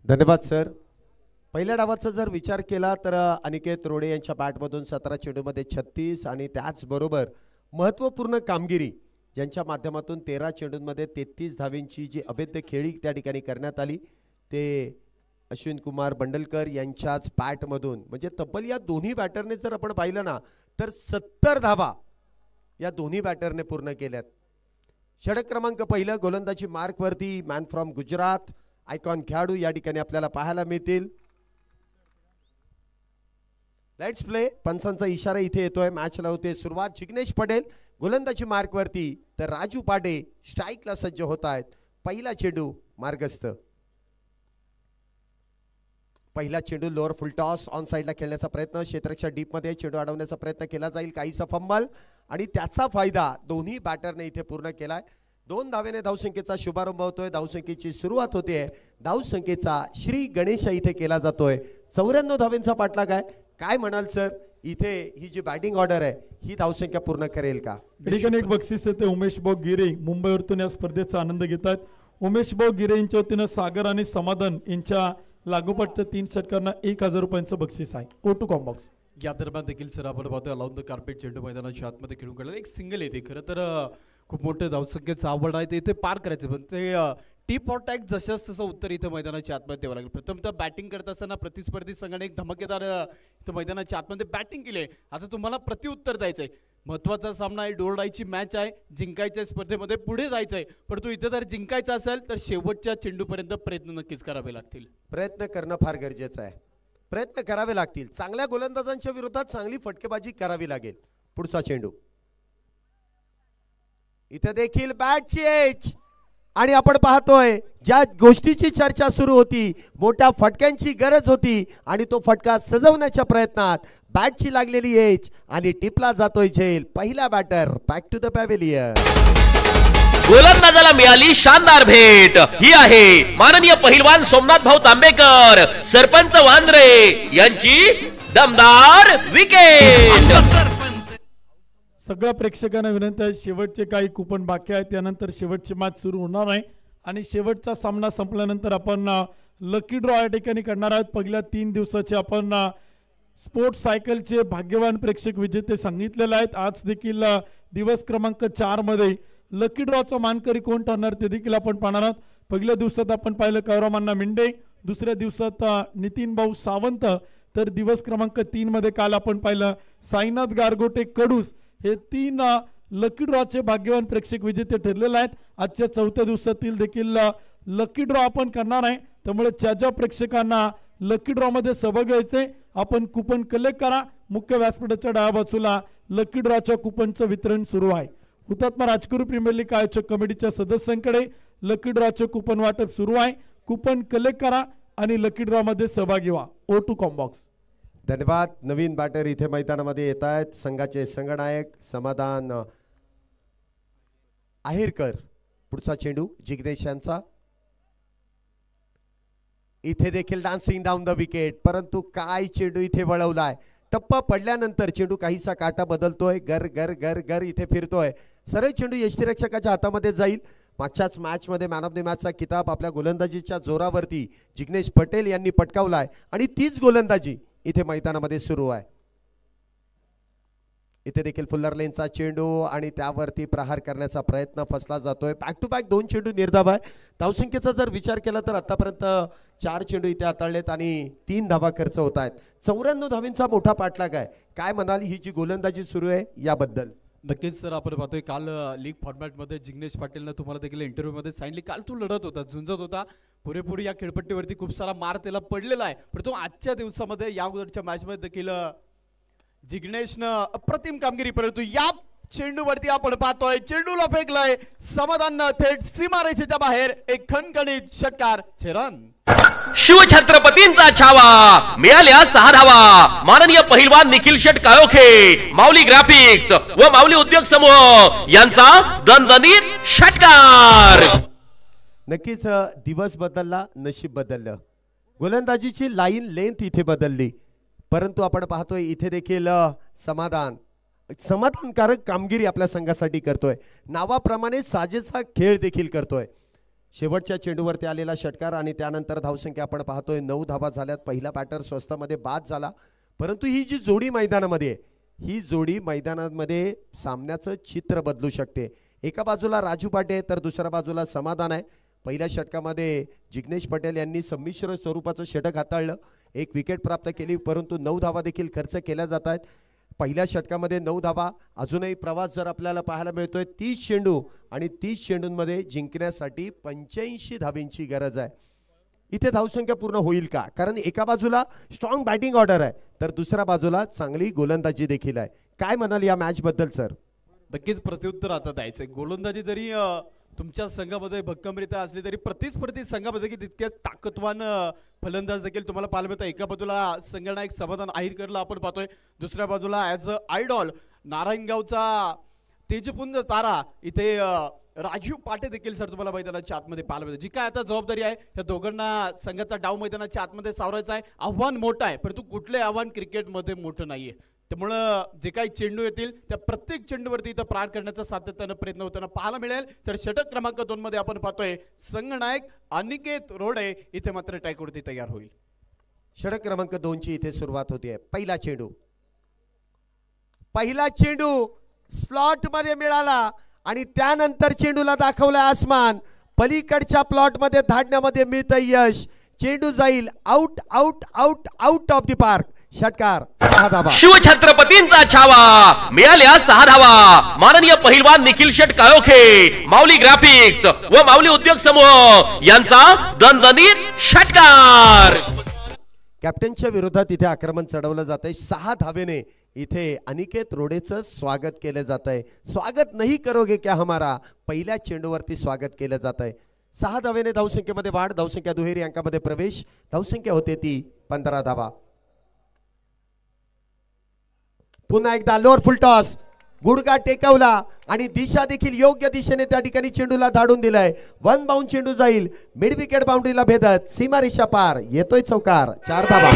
धन्यवाद सर. पहिल्या डावाचा जर विचार केला तर अनिकेत रोडे यांच्या बॅटमधून 17 चेंडूमध्ये 36 आणि त्याचबरोबर महत्त्वपूर्ण कामगिरी ज्यांच्या माध्यमातून 13 चेंडूंमध्ये 33 धावेंची जी अभेद्य खेळी त्या ठिकाणी करण्यात आली ते अश्विन कुमार बंडलकर यांच्याच बॅटमधून. म्हणजे तब्बल या दोन्ही बॅटरने जर आपण पाहिलं ना तर 70 धावा या दोन्ही बॅटरने पूर्ण केल्यात. षटक क्रमांक पहिलं गोलंदाजी मार्कवरती मॅन फ्रॉम गुजरात आयकॉन खेळाडू या ठिकाणी आपल्याला पाहायला मिळतील. Let's play. पंचांचा इशारा इथे येतोय. मॅचला होते सुरुवात. जिग्नेश पटेल गोलंदाजी मार्कवरती तर राजू पाडे स्ट्राईकला सज्ज होत आहेत. पहिला चेंडू मार्गस्थ. पहिला चेंडू लोअर फुल टॉस ऑन साइडला खेळण्याचा प्रयत्न. क्षेत्ररक्षक डीपमध्ये चेंडू अडवण्याचा प्रयत्न केला जाईल. काहीसा फंबल आणि त्याचा फायदा दोन्ही बॅटरने इथे पूर्ण केलाय. 2 धावेने धावसंख्येचा शुभारंभ होतोय. धावसंख्येची सुरुवात होते. धावसंख्येचा श्री गणेश इथे केला जातोय. 94 धावेंचा पाठलाग आहे. काय म्हणाल सर इथे ही जी बॅटिंग ऑर्डर आहे ही धावसंख्या पूर्ण करेल का? ठिकाणी एक बक्षीस येते. उमेश भाऊ गिरे मुंबईवरून या स्पर्धेचा आनंद घेत आहेत. उमेश भाऊ गिरे यांच्या वतीनं सागर आणि समाधान यांच्या लागोपाठच्या 3 षटकांना 1000 रुपयांचं बक्षीस आहे. Go to combox. या दरम्यान देखील सर आपण पाहतोय अलाउन द कार्पेट चेंडू मैदानाच्या आतमध्ये खेळून काढला. एक सिंगल येते. खरं तर खूप मोठं धावसंख्येचं आवड आहे ते इथे पार करायचं पण ते टीप ऑर टॅग जशाच तसं उत्तर इथं मैदानाच्या आतमध्ये द्यावं लागेल. प्रथमतः बॅटिंग करत असताना प्रतिस्पर्धी संघाने एक धमकेदार इथं मैदानाच्या आतमध्ये बॅटिंग केली आहे. आता तुम्हाला प्रतिउत्तर द्यायचं आहे. महत्त्वाचा सामना आहे. डोरडाईची मॅच आहे. जिंकायच्या स्पर्धेमध्ये पुढे जायचं आहे. परंतु इथं जर जिंकायचं असेल तर शेवटच्या चेंडूपर्यंत प्रयत्न नक्कीच करावे लागतील. प्रयत्न करणं फार गरजेचं आहे. प्रयत्न करावे लागतील. चांगल्या गोलंदाजांच्या विरोधात चांगली फटकेबाजी करावी लागेल. पुढचा चेंडू इथे देखील बॅटची एज आणि आपण पाहतोय ज्या गोष्टीची चर्चा सुरू होती मोठ्या फटक्यांची गरज होती आणि तो फटका सजवण्याच्या प्रयत्नात बॅटची लागलेली एज आणि टिपला जातोय झेल. पहिला batter back to the pavilion. गोलंदाजाला मिळाली शानदार भेट. ही आहे माननीय पहिलवान सोमनाथ भाऊ तांबेकर सरपंच वांद्रे यांची दमदार विकेट. सगळ्या प्रेक्षकांना विनंती आहे शेवटचे काही कुपन बाकी आहेत त्यानंतर शेवटची मॅच सुरू होणार आहे आणि शेवटचा सामना संपल्यानंतर आपण लकी ड्रॉ या ठिकाणी करणार आहोत. पहिल्या 3 दिवसाचे आपण स्पोर्ट्स सायकलचे भाग्यवान प्रेक्षक विजेते सांगितलेले आहेत. आज देखील दिवस क्रमांक 4 मध्ये लकी ड्रॉचा मानकरी कोण ठरणार ते देखील आपण पाहणार आहोत. पहिल्या दिवसात आपण पाहिलं कौरवमान्ना मिंडे, दुसऱ्या दिवसात नितीन भाऊ सावंत, तर दिवस क्रमांक 3 मध्ये काल आपण पाहिलं साईनाथ गारगोटे कडूस. हे 3 लकी ड्रॉचे भाग्यवान प्रेक्षक विजेते ठरलेले आहेत. आजच्या 4थ्या दिवसातील देखील लकी ड्रॉ आपण करणार आहे. त्यामुळे ज्या प्रेक्षकांना लकी ड्रॉ मध्ये सहभाग घ्यायचे आपण कुपन कलेक्ट करा. मुख्य व्यासपीठाच्या डाव्या बाजूला लकी ड्रॉच्या कुपनचं वितरण सुरू आहे. हुतात्मा राजगुरू प्रीमियर लीग आयोजक कमिटीच्या सदस्यांकडे लकी ड्रॉचे कुपन वाटप सुरू आहे. कुपन कलेक्ट करा आणि लकी ड्रॉ मध्ये सहभागी व्हा. Go to combox. धन्यवाद. नवीन बॅटर इथे मैदानामध्ये येत आहेत. संघाचे संघनायक समाधान आहेरकर. पुढचा चेंडू जिग्नेश यांचा. इथे देखील डान्सिंग डाऊन द विकेट. परंतु काय चेंडू इथे वळवलाय. टप्पा पडल्यानंतर चेंडू काहीसा काटा बदलतोय. गर गर गर गर इथे फिरतोय. सरळ चेंडू यष्टीरक्षकाच्या हातामध्ये जाईल. मागच्याच मॅच मध्ये मॅन ऑफ द मॅचचा किताब आपल्या गोलंदाजीच्या जोरावरती जिग्नेश पटेल यांनी पटकावलाय आणि तीच गोलंदाजी इथे मैदानामध्ये सुरू आहे. इथे देखील फुल्लर लेनचा चेंडू आणि त्यावरती प्रहार करण्याचा प्रयत्न फसला जातोय. बॅक टू बॅक 2 चेंडू निर्धाव आहे. धावसंख्येचा जर विचार केला तर आतापर्यंत 4 चेंडू इथे हाताळलेत आणि 3 धावा खर्च होत आहेत. 94 धावींचा मोठा पाठलाग आहे. काय म्हणाल ही जी गोलंदाजी सुरू आहे याबद्दल? नक्कीच सर आपण पाहतोय काल लीग फॉर्मॅटमध्ये जिग्नेश पाटीलनं तुम्हाला देखील इंटरव्ह्यूमध्ये सांगितले काल तो लढत होता, झुंजत होता, पुरेपूर या खेळपट्टीवरती खूप सारा मार त्याला पडलेला आहे. परंतु आजच्या दिवसामध्ये या अगोदरच्या मॅचमध्ये देखील जिग्नेशनं अप्रतिम कामगिरी, परंतु या चेंडूवरती आपण पाहतोय, चेंडूला फेकलाय समाधान थेट सीमारेषेच्या बाहेर, एक खणखणीत षटकार, 6 रन. शिवछत्रपतींचा छावा, मिळाल्या 6 धावा. माननीय पहिलवान निखिल शेट काळोखे, माऊली ग्राफिक्स व माऊली उद्योग समूह यांचा दणदणीत षटकार. नक्कीच दिवस बदलला, नशीब बदललं. गोलंदाजीची लाईन लेंथ इथे बदलली, परंतु आपण पाहतोय इथे देखील समाधानकारक कामगिरी आपल्या संघासाठी करतोय. नावाप्रमाणे साजेसा खेळ देखील करतोय. शेवटच्या चेंडूवरती आलेला षटकार आणि त्यानंतर धावसंख्या आपण पाहतोय 9 धावा झाल्यात. पहिला बॅटर स्वस्तामध्ये बाद झाला, परंतु ही जी जोडी मैदानामध्ये, ही जोडी मैदानामध्ये सामन्याचं चित्र बदलू शकते. एका बाजूला राजू पाटे तर दुसऱ्या बाजूला समाधान आहे. पहिल्या षटकामध्ये जिग्नेश पटेल यांनी संमिश्र स्वरूपाचं षटक हाताळलं, 1 विकेट प्राप्त केली, परंतु 9 धावा देखील खर्च केल्या जात आहेत. पहिल्या षटकामध्ये 9 धावा. अजूनही प्रवास जर आपल्याला पाहायला मिळतोय, 30 चेंडू आणि 30 चेंडूंमध्ये जिंकण्यासाठी 85 धावींची गरज आहे. इथे धावसंख्या पूर्ण होईल का? कारण एका बाजूला स्ट्रॉंग बॅटिंग ऑर्डर आहे तर दुसऱ्या बाजूला चांगली गोलंदाजी देखील आहे. काय म्हणाल या मॅच बद्दल सर? नक्कीच प्रत्युत्तर आता द्यायचंय. गोलंदाजी जरी तुमच्या संघामध्ये भक्कमरित्या असली तरी प्रतिस्पर्धी संघामध्ये तितक्याच ताकदवान फलंदाज देखील तुम्हाला पाहायला मिळतं. एका बाजूला संघनायक समाधान आहिरकरला आपण पाहतोय, दुसऱ्या बाजूला ॲज अ आयडॉल नारायणगावचा तेजपुंज तारा इथे राजीव पाटे देखील सर तुम्हाला मैदानाच्या आतमध्ये पाहायला मिळतं. जी काय आता जबाबदारी आहे या दोघांना संघाचा डाव मैदानाच्या आतमध्ये सावरायचा आहे. आव्हान मोठं आहे, परंतु कुठले आव्हान क्रिकेटमध्ये मोठं नाहीये. त्यामुळं जे काही चेंडू येतील त्या प्रत्येक चेंडूवरती इथं प्रार करण्याचा सातत्यानं प्रयत्न होताना पाहायला मिळेल. तर षटक क्रमांक 2 मध्ये आपण पाहतोय संघनायक अनिकेत रोडे इथे मात्र ट्रॅकवरती तयार होईल. षटक क्रमांक 2 ची इथे सुरुवात होतीये. पहिला चेंडू स्लॉट मध्ये मिळाला आणि त्यानंतर चेंडूला दाखवला आसमान. पलीकडच्या प्लॉट मध्ये धाडण्यामध्ये मिळतं यश. चेंडू जाईल out out out out of the park. षटकार, 6 धावा. शिवछत्रपतींचा छावा, मिळाल्या 6 धावा. माननीय पहिलवान निखिल शेट काळोखे, माऊली ग्राफिक्स व माऊली उद्योग समूह यांचा दणदणीत षटकार. कॅप्टनच्या विरोधात इथे आक्रमण चढवलं जात आहे. 6 धावेने इथे अनिकेत रोडेचं स्वागत केलं जात आहे. स्वागत नाही करोगे क्या हमारा, पहिल्या चेंडूवरती स्वागत केलं जात आहे. 6 धावेने धावसंख्येमध्ये वाढ, धावसंख्या दुहेरी अंकामध्ये प्रवेश. धावसंख्या होते ती 15 धावा. पुन्हा एकदा लोअर फुल टॉस, गुडगा टेकवला आणि दिशा देखील योग्य दिशेने त्या ठिकाणी चेंडूला धाडून दिलाय. 1 बाउंड चेंडू जाईल मिड विकेट बाउंड्रीला भेदत सीमारेषा पार. येतोय चौकार, 4 धावा.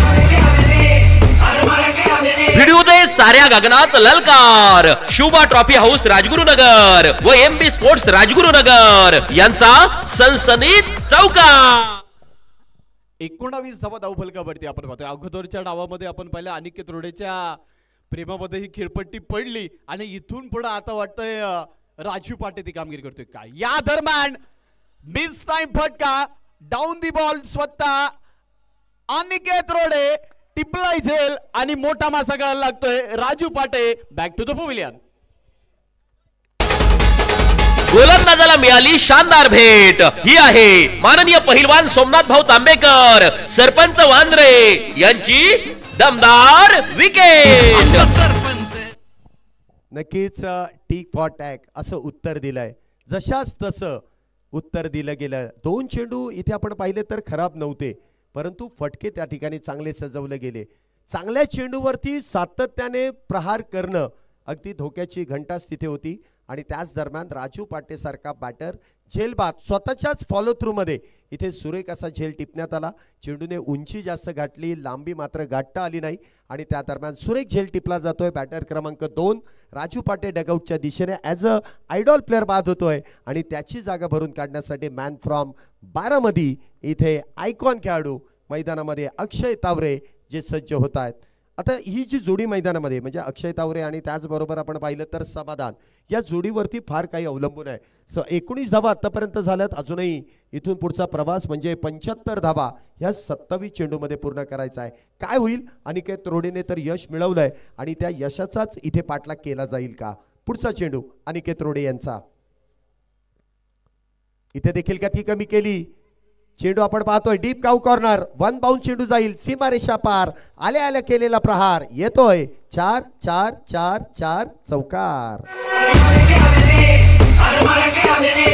व्हिडिओ दे साऱ्या गगनात ललकार. शुभा ट्रॉफी हाऊस राजगुरुनगर व एमबी स्पोर्ट्स राजगुरुनगर यांचा सनसनीत चौकार. 19 धावा धावफलकावरती आपण पाहतोय. अगोदरच्या डावामध्ये आपण पाहिलं अनिकेत रोडेच्या प्रेमामध्ये ही खेळपट्टी पडली आणि इथून पुढे आता वाटतंय राजीव पाटे ती कामगिरी करतोय काय. या दरम्यान मिस टाइम फटका, डाऊन दी बॉल स्वतः अनिकेत रोडे टिपलाय झेल आणि मोठा मासा गळायला लागतोय. राजू पाटे बॅक टू द पवेलियन. गोलंदाजाला मिळाली शानदार भेट. ही आहे माननीय पहिलवान सोमनाथ भाऊ तांबेकर, सरपंच वांद्रे यांची दमदार विकेट. नक्कीच टिक फॉर टॅग असं उत्तर दिलंय. जशाच तसं उत्तर दिलं गेलं. 2 चेंडू इथे आपण पाहिले तर खराब नव्हते, परंतु फटके त्या ठिकाणी चांगले सजवले गेले. चांगल्या चेंडूवरती सातत्याने प्रहार करणं अगदी धोक्याची घंटाच तिथे होती आणि त्याच दरम्यान राजू पाटे सारखा बॅटर झेलबाद स्वतःच्याच फॉलो थ्रू मध्ये इथे सुरेख असा झेल टिपण्यात आला. चेंडूने उंची जास्त गाठली, लांबी मात्र गाठता आली नाही आणि त्या दरम्यान सुरेख झेल टिपला जातोय. बॅटर क्रमांक 2 राजू पाटे डगआउटच्या दिशेने ॲज अ आयडॉल प्लेअर बाद होतोय आणि त्याची जागा भरून काढण्यासाठी मॅन फ्रॉम बारामती इथे आयकॉन खेळाडू मैदानामध्ये अक्षय तावरे जे सज्ज होत आहेत. आता ही जी जोडी मैदानामध्ये म्हणजे अक्षय तावरे आणि त्याचबरोबर आपण पाहिलं तर समाधान, या जोडीवरती फार काही अवलंबून आहे. 19 धावा आतापर्यंत झाल्यात. अजूनही इथून पुढचा प्रवास म्हणजे 75 धावा ह्या 27 चेंडूमध्ये पूर्ण करायचा आहे. काय होईल? अनिकेत रोडेने तर यश मिळवलंय आणि त्या यशाचाच इथे पाठलाग केला जाईल का? पुढचा चेंडू अनिकेत रोडे यांचा. इथे देखील गती कमी केली. चेंडू आपण पाहतोय डीप काऊ कॉर्नर, वन बाउंड चेंडू जाईल सीमारेषा पार, आल्या आल्या केलेला प्रहार येतोय 4-4-4-4 चौकार.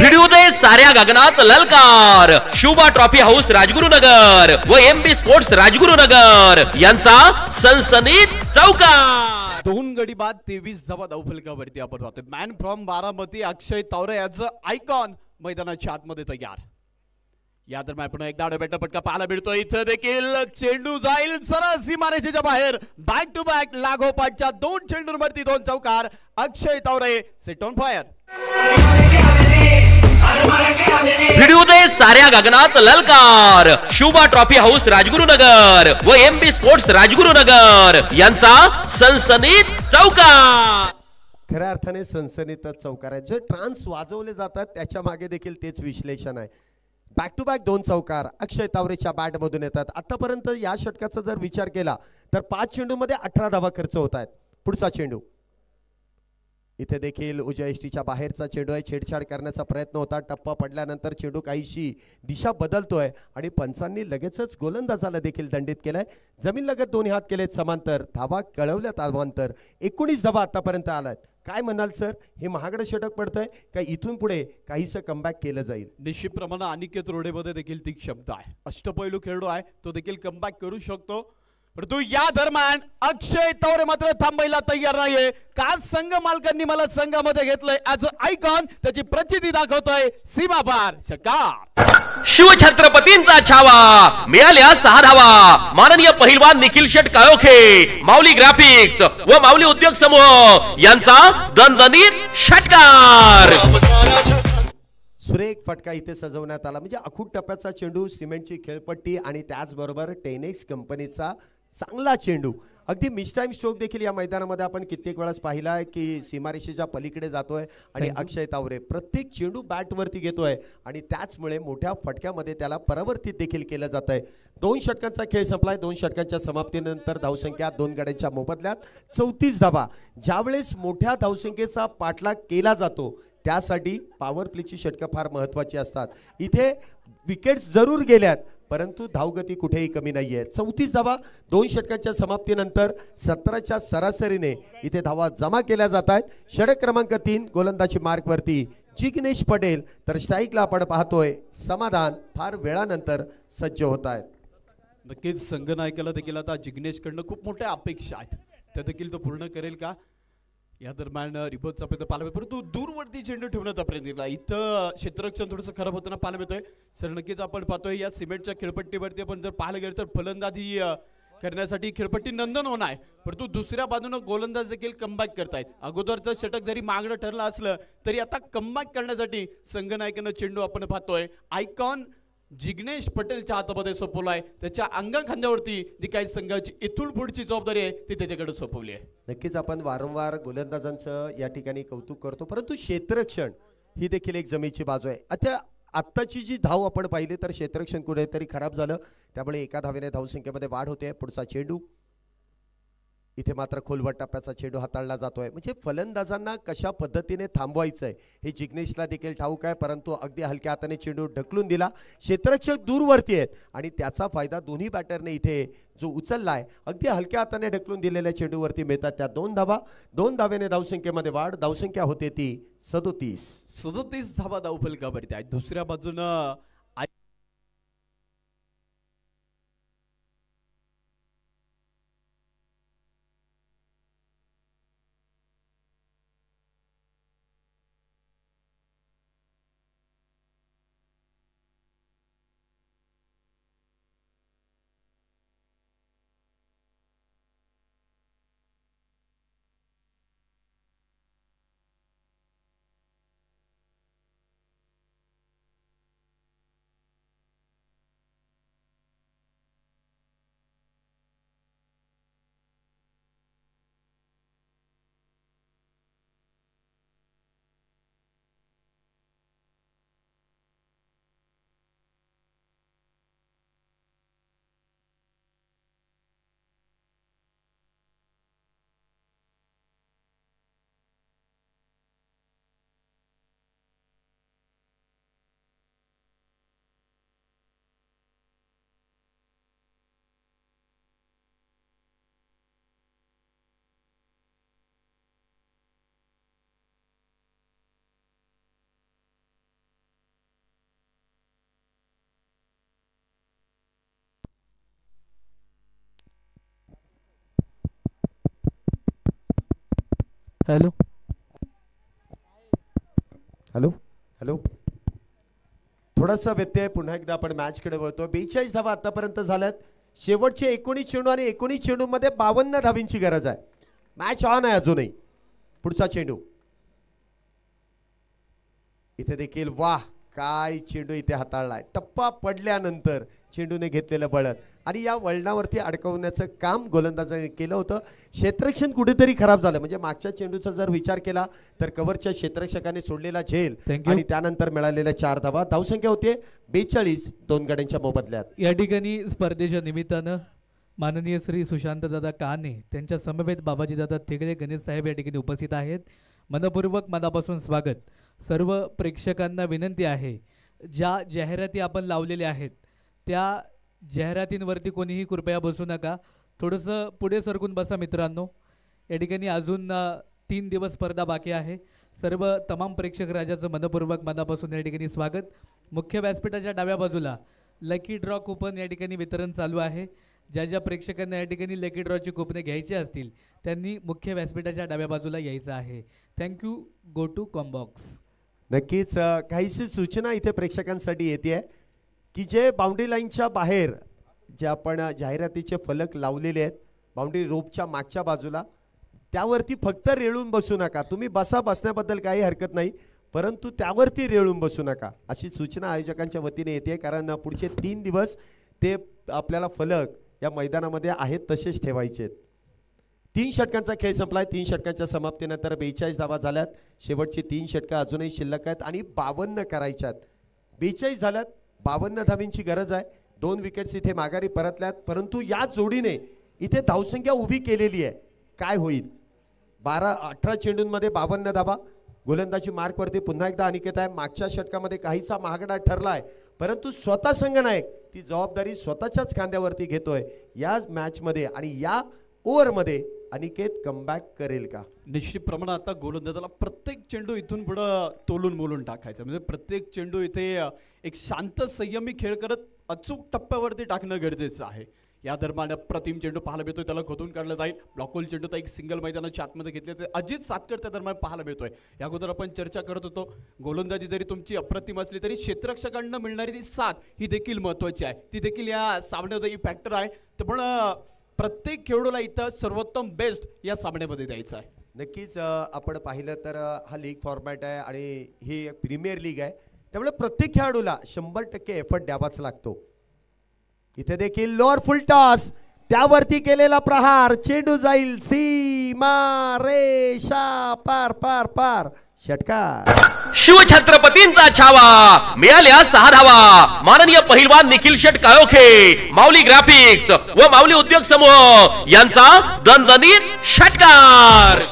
भिडू दे साऱ्या गगनात ललकार. शुभा ट्रॉफी हाऊस राजगुरुनगर व एमबी स्पोर्ट्स राजगुरुनगर यांचा सनसनीत चौकार. 2 गडी बाद 23 धावा धावफलकावरती आपण पाहतोय. मॅन फ्रॉम बारामती अक्षय तावरे याच आयकॉन मैदानाच्या आतमध्ये तयार. या दरम्यान पुन्हा एकदा आडव्या पटका पाहायला मिळतो. इथं देखील चेंडू जाईल सरळ सीमारेषेच्या बाहेर. बॅक टू बॅक लागोपाठच्या 2 चेंडूंवरती 2 चौकार. अक्षय तावरे सेट ऑन फायर. भिडू दे साऱ्या गगनात ललकार. शुभा ट्रॉफी हाऊस राजगुरुनगर व एमबी स्पोर्ट्स राजगुरुनगर यांचा सनसनीत चौकार. खऱ्या अर्थाने सनसनीत चौकार आहे. जे ट्रान्स वाजवले जातात त्याच्या मागे देखील तेच विश्लेषण आहे. बॅक टू बॅक 2 चौकार अक्षय तावरेच्या बॅट मधून येतात. आतापर्यंत या षटकाचा जर विचार केला तर 5 चेंडूमध्ये 18 धावा खर्च होत आहेत. पुढचा चेंडू इथे देखील उजव्या यष्टीच्या बाहेरचा चेंडू आहे. छेडछाड करण्याचा प्रयत्न होता. टप्पा पडल्यानंतर चेंडू काहीशी दिशा बदलतोय आणि पंचांनी लगेचच गोलंदाजाला देखील दंडित केलाय. जमीन लगत 2 हात केलेत समांतर. धावा कळवल्यात अवांतर. 19 धावा आतापर्यंत आलात. काय म्हणाल सर, हे महागडं षटक पडतंय का इथून पुढे काहीसं कमबॅक केलं जाईल? निश्चितप्रमाणे अनिकेत रोडेमध्ये देखील ती क्षमता आहे. अष्टपैलू खेळाडू आहे, तो देखील कमबॅक करू शकतो. परंतु या दरम्यान अक्षय तावरे मात्र थांबायला तयार नाहीये. का संघ मालकांनी मला संघामध्ये घेतलंय ऍज अ आयकॉन, त्याची प्रचिती दाखवतोय सीमा पार षटकार. शिवछत्रपतींचा छावा मिळाल्या 6 धावा. माननीय पहिलवान निखिल शेट काळोखे, माऊली ग्राफिक्स व माऊली उद्योग समूह यांचा दणदणीत षटकार. सुरेख फटका इथे सजवण्यात आला. म्हणजे अखूट टप्प्याचा चेंडू, सिमेंटची खेळपट्टी आणि त्याचबरोबर टेनेक्स कंपनीचा चांगला चेंडू. अगदी मिस टाइम स्ट्रोक देखील या मैदानामध्ये आपण कित्येक वेळास पाहिला आहे की सीमारेषेच्या पलीकडे जातोय आणि अक्षय तावरे प्रत्येक चेंडू बॅटवरती घेतोय आणि त्याचमुळे मोठ्या फटक्यामध्ये त्याला परावर्तित देखील केलं जात आहे. 2 षटकांचा खेळ संपलाय. 2 षटकांच्या समाप्तीनंतर धावसंख्या 2 गड्यांच्या मोबदल्यात 34 धावा. ज्यावेळेस मोठ्या धावसंख्येचा पाठलाग केला जातो त्यासाठी पॉवर प्लेची षटकं फार महत्त्वाची असतात. इथे विकेट्स जरूर गेल्यात परंतु धावगती कुठेही कमी नाहीये. 34 धावा 2 षटकांच्या समाप्तीनंतर 17च्या सरासरीने इथे धावा जमा केल्या जात आहेत. षटक क्रमांक 3 गोलंदाजी मार्कवरती जिग्नेश पटेल, तर स्ट्राईकला आपण पाहतोय समाधान फार वेळानंतर सज्ज होत आहेत. नक्कीच संघनायकाला देखील आता जिग्नेशकडनं खूप मोठ्या अपेक्षा आहेत. त्या देखील तो पूर्ण करेल का? या दरम्यान रिबोचा प्रयत्न पाहायला, परंतु दूरवरती चेंडू ठेवण्याचा प्रयत्न केला. इथं क्षेत्ररक्षण थोडंसं खराब होताना पाहायला मिळतोय. सर नक्कीच आपण पाहतोय या सिमेंटच्या खेळपट्टीवरती आपण जर पाहायला गेलं तर फलंदाजी करण्यासाठी खेळपट्टी नंदन होणं आहे, परंतु दुसऱ्या बाजूनं गोलंदाज देखील कमबॅक करतायत. अगोदरचं षटक जरी मागणं ठरलं असलं तरी आता कमबॅक करण्यासाठी संघनायकानं चेंडू आपण पाहतोय आयकॉन जिग्नेश पटेलच्या हातामध्ये सोपवलाय. त्याच्या अंगखांद्यावरती जी काही संघाची इथून पुढची जबाबदारी आहे ती त्याच्याकडे सोपवली आहे. नक्कीच आपण वारंवार गोलंदाजांचं या ठिकाणी कौतुक करतो, परंतु क्षेत्ररक्षण ही देखील एक जमेची बाजू आहे. आता आत्ताची जी धाव आपण पाहिली तर क्षेत्ररक्षण कुठेतरी खराब झालं, त्यामुळे एका धावेने धावसंख्येमध्ये वाढ होते. पुढचा चेंडू इथे मात्र खोलवर टप्प्याचा चेंडू हाताळला जातोय. म्हणजे फलंदाजांना कशा पद्धतीने थांबवायचंय हे जिग्नेशला देखील ठाऊक आहे, परंतु अगदी हलक्या हाताने चेंडू ढकलून दिला. क्षेत्ररक्षक दूरवरती आहेत आणि त्याचा फायदा दोन्ही बॅटरने इथे जो उचललाय अगदी हलक्या हाताने ढकलून दिलेल्या चेंडूवरती मिळतात. त्या 2 धावा. 2 धावेने धावसंख्येमध्ये वाढ. धावसंख्या होते ती 37 धावा धावफलकावरती आहेत. दुसऱ्या बाजूनं हॅलो हॅलो हॅलो थोडासा व्यत्यय, पुन्हा एकदा आपण मॅच कडे वळतो. 42 धावा आतापर्यंत झाल्यात. शेवटचे 19 चेंडू आणि 19 चेंडू मध्ये 52 धावींची गरज आहे. मॅच ऑन आहे अजूनही. पुढचा चेंडू इथे देखील वाह काय चेंडू इथे हाताळलाय. टप्पा पडल्यानंतर चेंडूने घेतलेलं बळत आणि या वळणावरती अडकवण्याचं काम गोलंदाजाने केलं होतं. क्षेत्ररक्षण कुठेतरी खराब झालं. म्हणजे मागच्या चेंडूचा जर विचार केला तर कव्हरच्या क्षेत्ररक्षकाने सोडलेला झेल आणि त्यानंतर मिळालेल्या 4 धावा. धावसंख्या होते 42 दोन गड्यांच्या मोबदल्यात. या ठिकाणी स्पर्धेच्या निमित्तानं माननीय श्री सुशांतदादा काने त्यांच्या समवेत बाबाजीदादा थिगळे गणेश साहेब या ठिकाणी उपस्थित आहेत. मनपूर्वक मनापासून स्वागत. सर्व प्रेक्षकांना विनंती आहे, ज्या जाहिराती आपण लावलेल्या आहेत त्या जाहिरातींवरती कोणीही कृपया बसू नका. थोडंसं पुढे सरकून बसा मित्रांनो. या ठिकाणी अजून 3 दिवस स्पर्धा बाकी आहे. सर्व तमाम प्रेक्षक राजाचं मनपूर्वक मनापासून या ठिकाणी स्वागत. मुख्य व्यासपीठाच्या डाव्या बाजूला लकी ड्रॉ कुपन या ठिकाणी वितरण चालू आहे. ज्या ज्या प्रेक्षकांना या ठिकाणी लकी ड्रॉची कुपने घ्यायची असतील त्यांनी मुख्य व्यासपीठाच्या डाव्या बाजूला यायचं आहे. थँक्यू. Go to combox. नक्कीच काहीशी सूचना इथे प्रेक्षकांसाठी येते की जे बाउंड्री लाईनच्या बाहेर जे आपण जाहिरातीचे फलक लावलेले आहेत बाउंड्री रोपच्या मागच्या बाजूला, त्यावरती फक्त रेळून बसू नका. तुम्ही बसण्याबद्दल काही हरकत नाही, परंतु त्यावरती रेळून बसू नका अशी सूचना आयोजकांच्या वतीने येते. कारण पुढचे 3 दिवस ते आपल्याला फलक या मैदानामध्ये आहेत तसेच ठेवायचे आहेत. 3 षटकांचा खेळ संपलाय. 3 षटकांच्या समाप्तीनंतर 42 धावा झाल्यात. शेवटची 3 षटकं अजूनही शिल्लक आहेत आणि 52 करायच्यात. 42 झाल्यात. 52 धावींची गरज आहे. 2 विकेट्स इथे माघारी परतल्यात. परंतु या जोडीने इथे धावसंख्या उभी केलेली आहे. काय होईल? 18 चेंडूंमध्ये 52 धावा. गोलंदाजी मार्कवरती पुन्हा एकदा अनिकेत आहे. मागच्या षटकामध्ये काहीसा महागडा ठरलाय, परंतु स्वतः संघनायक ती जबाबदारी स्वतःच्याच खांद्यावरती घेतोय. या मॅचमध्ये आणि या ओव्हरमध्ये अनिकेत कमबॅक करेल का? निश्चित प्रमाणात आता गोलंदाजाला प्रत्येक चेंडू इथून पुढं तोलून मोलून टाकायचा. म्हणजे प्रत्येक चेंडू इथे एक शांत संयमी खेळ करत अचूक टप्प्यावरती टाकणं गरजेचं आहे. या दरम्यान प्रतिम चेंडू पाहायला मिळतोय, त्याला खोदून काढलं जाईल. ब्लॉकहोल चेंडू तर एक सिंगल मैदानाच्या आतमध्ये घेतले ते अजित सातकर त्या दरम्यान पाहायला मिळतोय. या अगोदर आपण चर्चा करत होतो, गोलंदाजी जरी तुमची अप्रतिम असली तरी क्षेत्ररक्षकांना मिळणारी ती साथ ही देखील महत्वाची आहे. ती देखील या सामन्यामध्ये फॅक्टर आहे. पण प्रत्येक खेळाडूला इथं सर्वोत्तम बेस्ट या सामन्यामध्ये द्यायचं आहे. नक्कीच आपण पाहिलं तर हा लीग फॉर्मॅट आहे आणि ही एक प्रीमियर लीग आहे, त्यामुळे प्रत्येक खेळाडूला 100% एफर्ट द्यावाच लागतो. इथे देखील लोअर फुल टॉस, त्यावरती केलेला प्रहार, चेंडू जाईल सीमा रेषा पार पार पार. षटकार. शिवछत्रपतींचा छावा. मिळाल्या 6 धावा. माननीय पहिलवान निखिल शेट काळोखे, माऊली ग्राफिक्स व माऊली उद्योग समूह यांचा दणदणीत षटकार.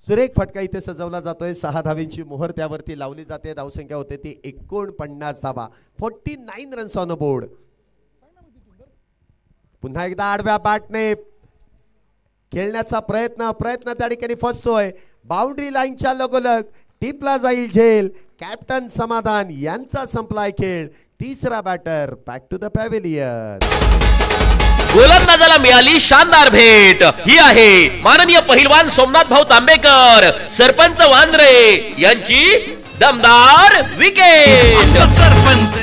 सुरेख फटका इथे सजवला जातोय. 6 धावींची मोहर त्यावरती लावली जाते. धावसंख्या होते ती 49 धावा. 49 रन्स ऑन द बोर्ड. पुन्हा एकदा आडव्या बॅटने खेळण्याचा प्रयत्न त्या ठिकाणी फसतोय. बाउंड्री लाईनच्या लगोलग टिपला जाईल झेल. कॅप्टन समाधान यांचा संपलाय खेळ. तिसरा batter back to the pavilion. गोलंदाजाला मिळाली शानदार भेट. ही आहे माननीय पहिलवान सोमनाथ भाऊ तांबेकर, सरपंच वांद्रे यांची दमदार विकेट. सरपंच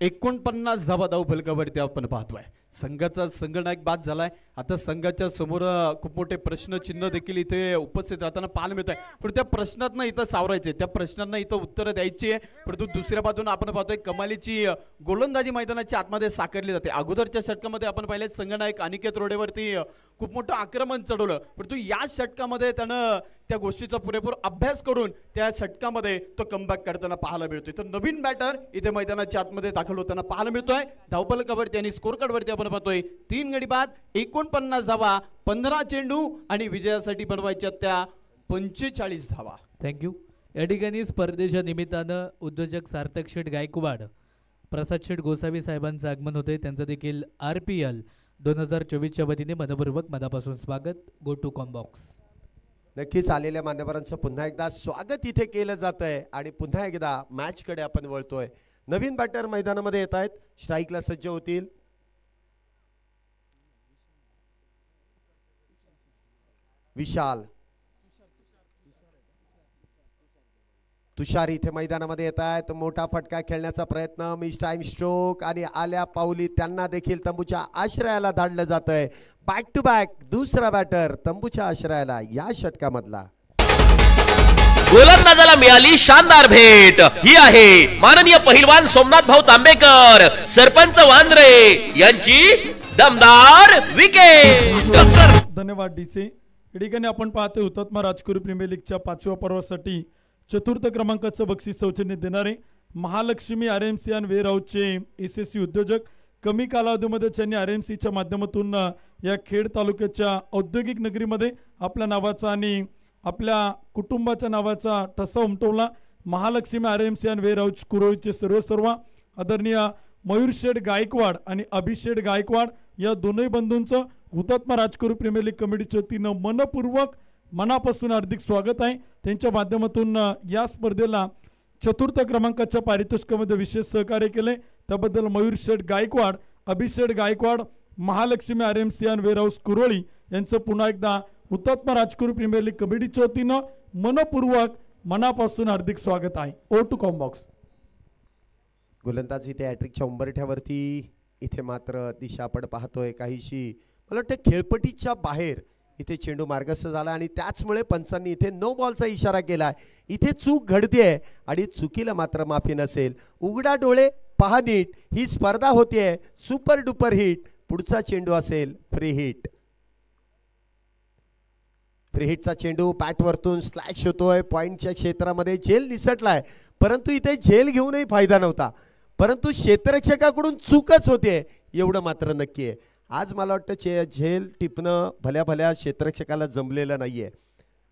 49 धावा धाव फलकावरती आपण पाहतोय. संघाचा संघनायक बाद झालाय. आता संघाच्या समोर खूप मोठे प्रश्नचिन्ह देखील इथे उपस्थित राहताना पाहायला मिळत आहे. पण त्या प्रश्नांना इथं सावरायचे, त्या प्रश्नांना इथं उत्तरं द्यायची आहे. परंतु दुसऱ्या बाजूने आपण पाहतोय कमालीची गोलंदाजी मैदानाच्या आतमध्ये साकारली जाते. अगोदरच्या षटकामध्ये आपण पाहिले संघनायक अनिकेत रोडेवरती खूप मोठं आक्रमण चढवलं, परंतु या षटकामध्ये त्यानं त्या गोष्टीचा पुरेपूर अभ्यास करून त्या षटकामध्ये तो कमबॅक करताना पाहायला मिळतोय. तर नवीन बॅटर इथे मैदानाच्या आतमध्ये दाखल होताना पाहायला मिळतोय. धावफलकावरती आणि स्कोर कार्डवरती आपण पाहतोय 3 गडी बाद, 49 धावा, 15 चेंडू आणि विजयासाठी बनवायच्या त्या 45 धावा. थँक्यू. या ठिकाणी स्पर्धेच्या निमित्तानं उद्योजक सार्थक शेठ गायकवाड, प्रसाद शेठ गोसावी साहेबांचं आगमन होते. त्यांचं देखील RPL 2024च्या वतीने मनपूर्वक मनापासून स्वागत. Go to combox. नक्कीच आलेल्या मान्यवरांचं पुन्हा एकदा स्वागत इथे केलं जात आहे आणि पुन्हा एकदा मॅच कडे आपण वळतोय. नवीन बॅटर मैदानामध्ये येत आहेत. स्ट्राईकला सज्ज होतील. विशाल तुषार इथे मैदानामध्ये येत आहे. तो मोठा फटका खेळण्याचा प्रयत्न, मिस टाइम स्ट्रोक आणि आल्या पाऊली त्यांना देखील तंबूच्या आश्रयाला धाडलं जात आहे. बॅक टू बॅक दुसरा बॅटर तंबूच्या आश्रयाला या षटकामधला. गोलंदाजाला मिळाली शानदार भेट. ही आहे माननीय पहिलवान सोमनाथ भाऊ तांबेकर, सरपंच वांद्रे यांची दमदार विकेट. धन्यवाद डीसी. या ठिकाणी आपण पाहतोय हुतात्मा राजकुरी प्रीमियर लीगच्या 5व्या पर्वासाठी चतुर्थ क्रमांकाचं बक्षीस सौजन्य देणारे महालक्ष्मी RMC आणि वेअरहाऊसचे SSC उद्योजक. कमी कालावधीमध्ये त्यांनी RMCच्या माध्यमातून या खेड तालुक्याच्या औद्योगिक नगरीमध्ये आपल्या नावाचा आणि आपल्या कुटुंबाच्या नावाचा ठसा उमटवला. महालक्ष्मी RMC आणि वेअरहाऊस कुरोळीचे सर्व आदरणीय मयूर शेठ गायकवाड आणि अभिषेक गायकवाड या दोनही बंधूंचं हुतात्मा राजकुरी प्रीमियर लीग कमिटीच्या वतीनं मनपूर्वक मनापासून हार्दिक स्वागत आहे. त्यांच्या माध्यमातून या स्पर्धेला चतुर्थ क्रमांकाच्या पारितोषिकामध्ये विशेष सहकार्य केले त्याबद्दल मयूर शेठ गायकवाड, अभिषेक गायकवाड, महालक्ष्मी RMC आणि वेअरहाऊस कुरोळी यांचं पुन्हा एकदा हुतात्मा राजकुरी प्रीमियर लीग कमिटीच्या वतीनं मनपूर्वक मनापासून हार्दिक स्वागत आहे. Go to combox. गोलंदाज इथे हॅट्रिकच्या उंबरठ्यावरती. इथे मात्र दिशा आपण पाहतोय काहीशी मला वाटतं खेळपट्टीच्या बाहेर इथे चेंडू मार्गस्थ झाला आणि त्याचमुळे पंचांनी इथे नो बॉलचा इशारा केलाय. इथे चूक घडतेय आणि चुकीला मात्र माफी नसेल. उघडा डोळे पहा नीट, ही स्पर्धा होतीये सुपर डुपर हिट. पुढचा चेंडू असेल फ्री हिट. फ्री हिटचा चेंडू बॅटवरतून स्लॅश होतोय. पॉइंटच्या क्षेत्रामध्ये झेल निसटलाय, परंतु इथे झेल घेऊनही फायदा नव्हता. परंतु क्षेत्ररक्षकाकडून चूकच होते एवढं मात्र नक्की आहे. आज मला वाटतं झेल टिपणं भल्या भल्या क्षेत्ररक्षकाला जमलेलं नाहीये.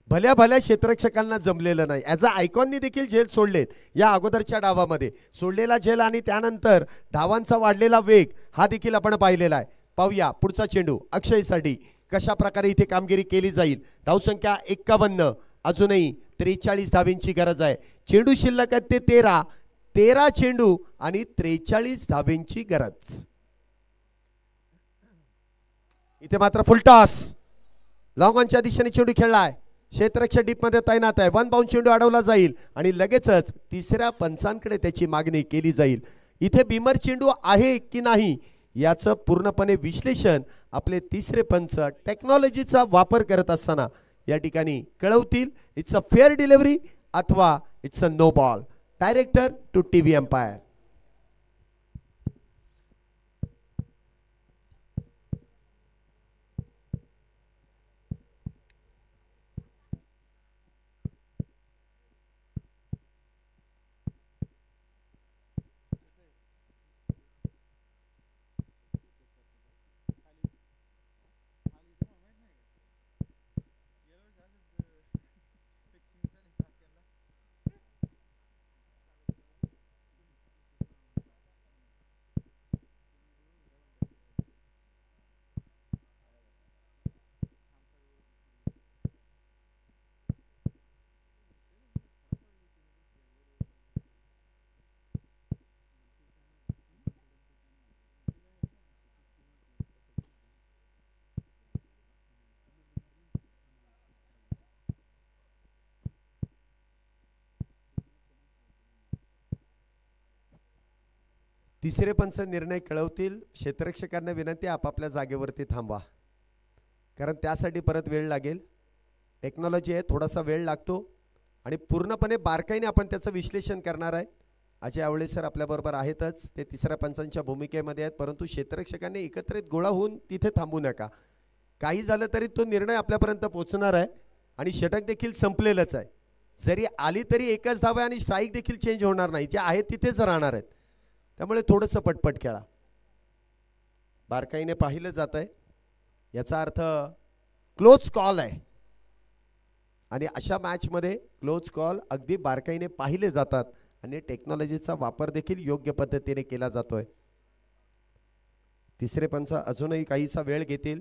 भल्या भल्या क्षेत्ररक्षकांना जमलेलं नाही. ॲज अ आयकॉननी देखील झेल सोडलेत या अगोदरच्या डावामध्ये. सोडलेला झेल आणि त्यानंतर धावांचा वाढलेला वेग हा देखील आपण पाहिलेला आहे. पाहूया पुढचा चेंडू अक्षयसाठी कशा प्रकारे इथे कामगिरी केली जाईल. धावसंख्या 51, अजूनही 43 धावींची गरज आहे. चेंडू शिल्लक आहेत ते 13 चेंडू आणि 43 धावेंची गरज. इथे मात्र फुलटॉस लॉंग ऑनच्या दिशेने चेंडू खेळलाय. क्षेत्ररक्षक डीप मध्ये तैनात आहे. 1 बाउंड चेंडू अडवला जाईल आणि लगेचच तिसऱ्या पंचांकडे त्याची मागणी केली जाईल. इथे बीमर चेंडू आहे की नाही याचं पूर्णपणे विश्लेषण आपले तिसरे पंच टेक्नॉलॉजीचा वापर करत असताना या ठिकाणी कळवतील. इट्स अ फेअर डिलिव्हरी अथवा it's a no ball. Director to TV umpire. तिसरे पंच निर्णय कळवतील. क्षेत्ररक्षकांना विनंती आपापल्या जागेवरती थांबवा, कारण त्यासाठी परत वेळ लागेल. टेक्नॉलॉजी आहे, थोडासा वेळ लागतो आणि पूर्णपणे बारकाईने आपण त्याचं विश्लेषण करणार आहे. अजय आवळे सर आपल्याबरोबर आहेतच, ते तिसऱ्या पंचांच्या भूमिकेमध्ये आहेत. परंतु क्षेत्ररक्षकांनी एकत्रित गोळा होऊन तिथे थांबू नका. काही झालं तरी तो निर्णय आपल्यापर्यंत पोहोचणार आहे आणि षटक देखील संपलेलंच आहे. जरी आली तरी एकच धाव आहे आणि स्ट्राईक देखील चेंज होणार नाही, जे आहेत तिथेच राहणार आहेत. त्यामुळे थोडंसं पटपट खेळा. बारकाईने पाहिलं जात आहे याचा अर्थ क्लोज कॉल आहे आणि अशा मॅचमध्ये क्लोज कॉल अगदी बारकाईने पाहिले जातात आणि टेक्नॉलॉजीचा वापर देखील योग्य पद्धतीने केला जातोय. तिसरे पंच अजूनही काहीसा वेळ घेतील.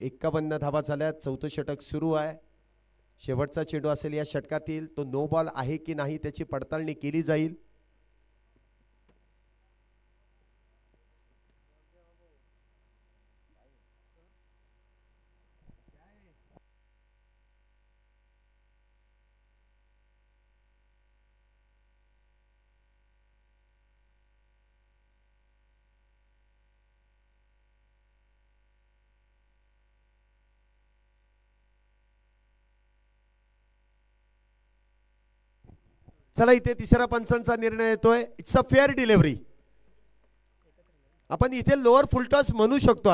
51 धावा झाल्या. चौथं षटक सुरू आहे. शेवटचा चेंडू असेल या षटकातील. तो नो बॉल आहे की नाही त्याची पडताळणी केली जाईल. चला इथे तिसऱ्या पंचांचा निर्णय येतोय. It's a fair delivery. आपण इथे लोअर फुलटॉस म्हणू शकतो.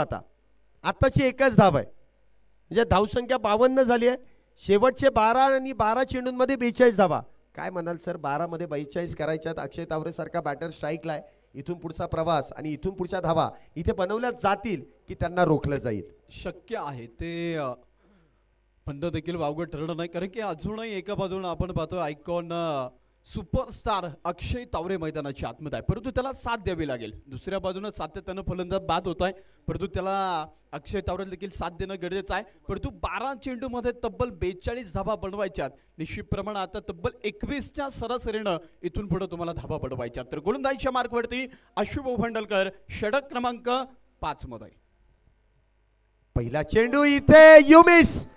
आताची एकच धाव आहे, म्हणजे धावसंख्या 52 झाली आहे. शेवटचे 12 आणि 12 चेंडूंमध्ये 42 धावा. काय म्हणाल सर, 12 मध्ये 42 करायच्यात. अक्षय तावरे सारखा बॅटर स्ट्राईकला आहे. इथून पुढचा प्रवास आणि इथून पुढच्या धावा इथे बनवल्या जातील की त्यांना रोखलं जाईल? शक्य आहे ते बंद देखील वावगं ठरलं नाही, कारण की अजूनही एका बाजूने आपण पाहतो आयकॉन सुपरस्टार अक्षय तावरे मैदानाच्या आतमध्ये आहे, परंतु त्याला साथ द्यावी लागेल. दुसऱ्या बाजूने सातत्यानं फलंदाज बाद होत आहे, परंतु त्याला अक्षय तावरे देखील साथ देणं गरजेचं आहे. परंतु 12 चेंडूमध्ये तब्बल 42 धावा बनवायच्यात. निश्चितप्रमाणे आता तब्बल 21च्या सरासरीनं इथून पुढे तुम्हाला धावा बनवायच्यात. तर गोलंदाजीच्या मार्कवरती अशुभ भांडलकर षटक क्रमांक 5 मध्ये. पहिला चेंडू इथे you miss,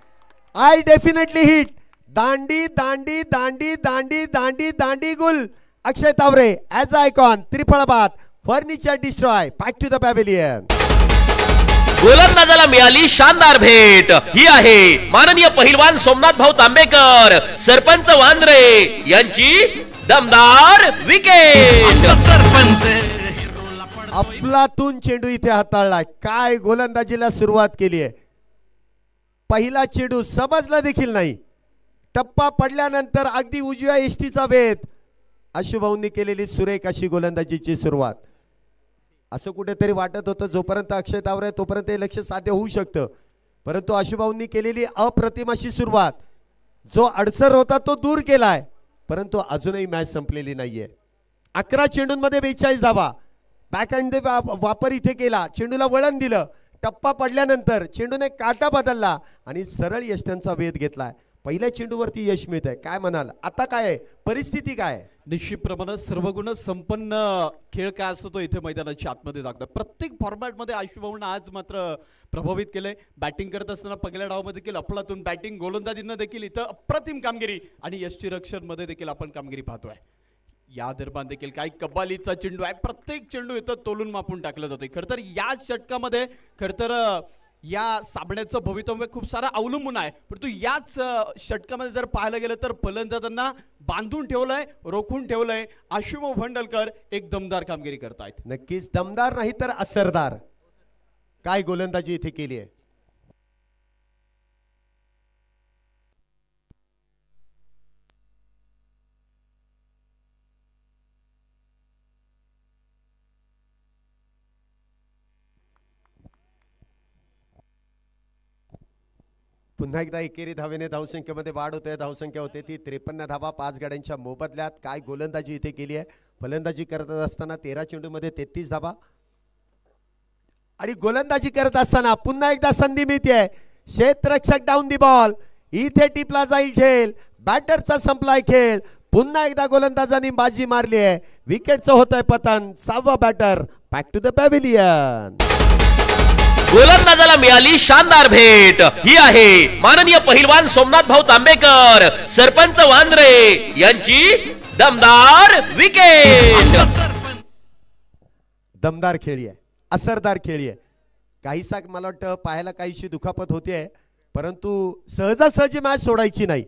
I definitely hit. दांडी दांडी दांडी दांडी दांडी दांडी गुल. अक्षय तावरे ॲज आयकॉन त्रिफळाबाद furniture destroy back to the pavilion. गोलंदाजाला मिळाली शानदार भेट. ही आहे माननीय पहिलवान सोमनाथ भाऊ तांबेकर, सरपंच वांद्रे यांची दमदार विकेट. अफलातून चेंडू इथे हाताळला. काय गोलंदाजीला सुरुवात केली आहे. पहिला चेंडू समजला देखील नाही. टप्पा पडल्यानंतर अगदी उजव्या एष्टीचा वेध. अशुभाऊंनी केलेली सुरेख अशी गोलंदाजीची सुरुवात. असं कुठेतरी वाटत होतं जोपर्यंत अक्षय तावरे तोपर्यंत हे लक्ष साध्य होऊ शकतं, परंतु अशुभाऊंनी केलेली अप्रतिम अशी सुरुवात, जो अडसर होता तो दूर केलाय. परंतु अजूनही मॅच संपलेली नाहीये. 11 चेंडूंमध्ये 42 धावा. बॅकहँड वापर इथे केला, चेंडूला वळण दिलं. टप्पा पडल्यानंतर चेंडूने काटा बदलला आणि सरळ यष्ट्यांचा वेध घेतलाय. पहिल्या चेंडूवरती यश मिळत आहे. काय म्हणाल, आता काय आहे परिस्थिती, काय आहे? निश्चितप्रमाणे सर्वगुण संपन्न खेळ काय असतो तो इथे मैदानाच्या आतमध्ये दाखवतात. प्रत्येक फॉर्मॅटमध्ये आशुभाऊंना आज मात्र प्रभावित केलंय. बॅटिंग करत असताना पहिल्या डावामध्ये देखील अफलातून बॅटिंग, गोलंदाजीनं देखील इथं अप्रतिम कामगिरी आणि यष्टीरक्षण मध्ये देखील आपण कामगिरी पाहतोय. या दरम्यान देखील काही कब्बालीचा चेंडू आहे. प्रत्येक चेंडू इथं तोलून मापून टाकलं जातोय. खरं तर या षटकामध्ये खरं तर या साबण्याचं भवितव्य खूप सारं अवलंबून आहे, परंतु याच षटकामध्ये जर पाहायला गेलं तर फलंदाजांना बांधून ठेवलंय, रोखून ठेवलंय. अशुभ भांडलकर एक दमदार कामगिरी करतायत. नक्कीच दमदार नाही तर असरदार. काय गोलंदाजी इथे केली आहे. पुन्हा एकदा एकेरी धावेने धावसंख्येमध्ये वाढ होते. धावसंख्या होते ती 53 धावा 5 गाड्यांच्या मोबदल्यात. काय गोलंदाजी इथे केली आहे. फलंदाजी करत असताना 13 चेंडूमध्ये 33 धावा आणि गोलंदाजी करत असताना पुन्हा एकदा संधी मिळते. क्षेत्ररक्षक डाऊन दी बॉल. इथे टिपला जाईल झेल. बॅटरचा संपलाय खेळ. पुन्हा एकदा गोलंदाजांनी बाजी मारली आहे. विकेटचं होतंय पतन. 6वा batter back to the pavilion. गोलंदाजाला मिळाली शानदार भेट. ही आहे माननीय पहिलवान सोमनाथ भाऊ तांबेकर, सरपंच वांद्रे यांची दमदार विकेट. दमदार खेळी आहे, असरदार खेळी आहे. काहीसा मला वाटतं पाहायला काहीशी दुखापत होते, परंतु सहजासहजी मॅच सोडायची नाही.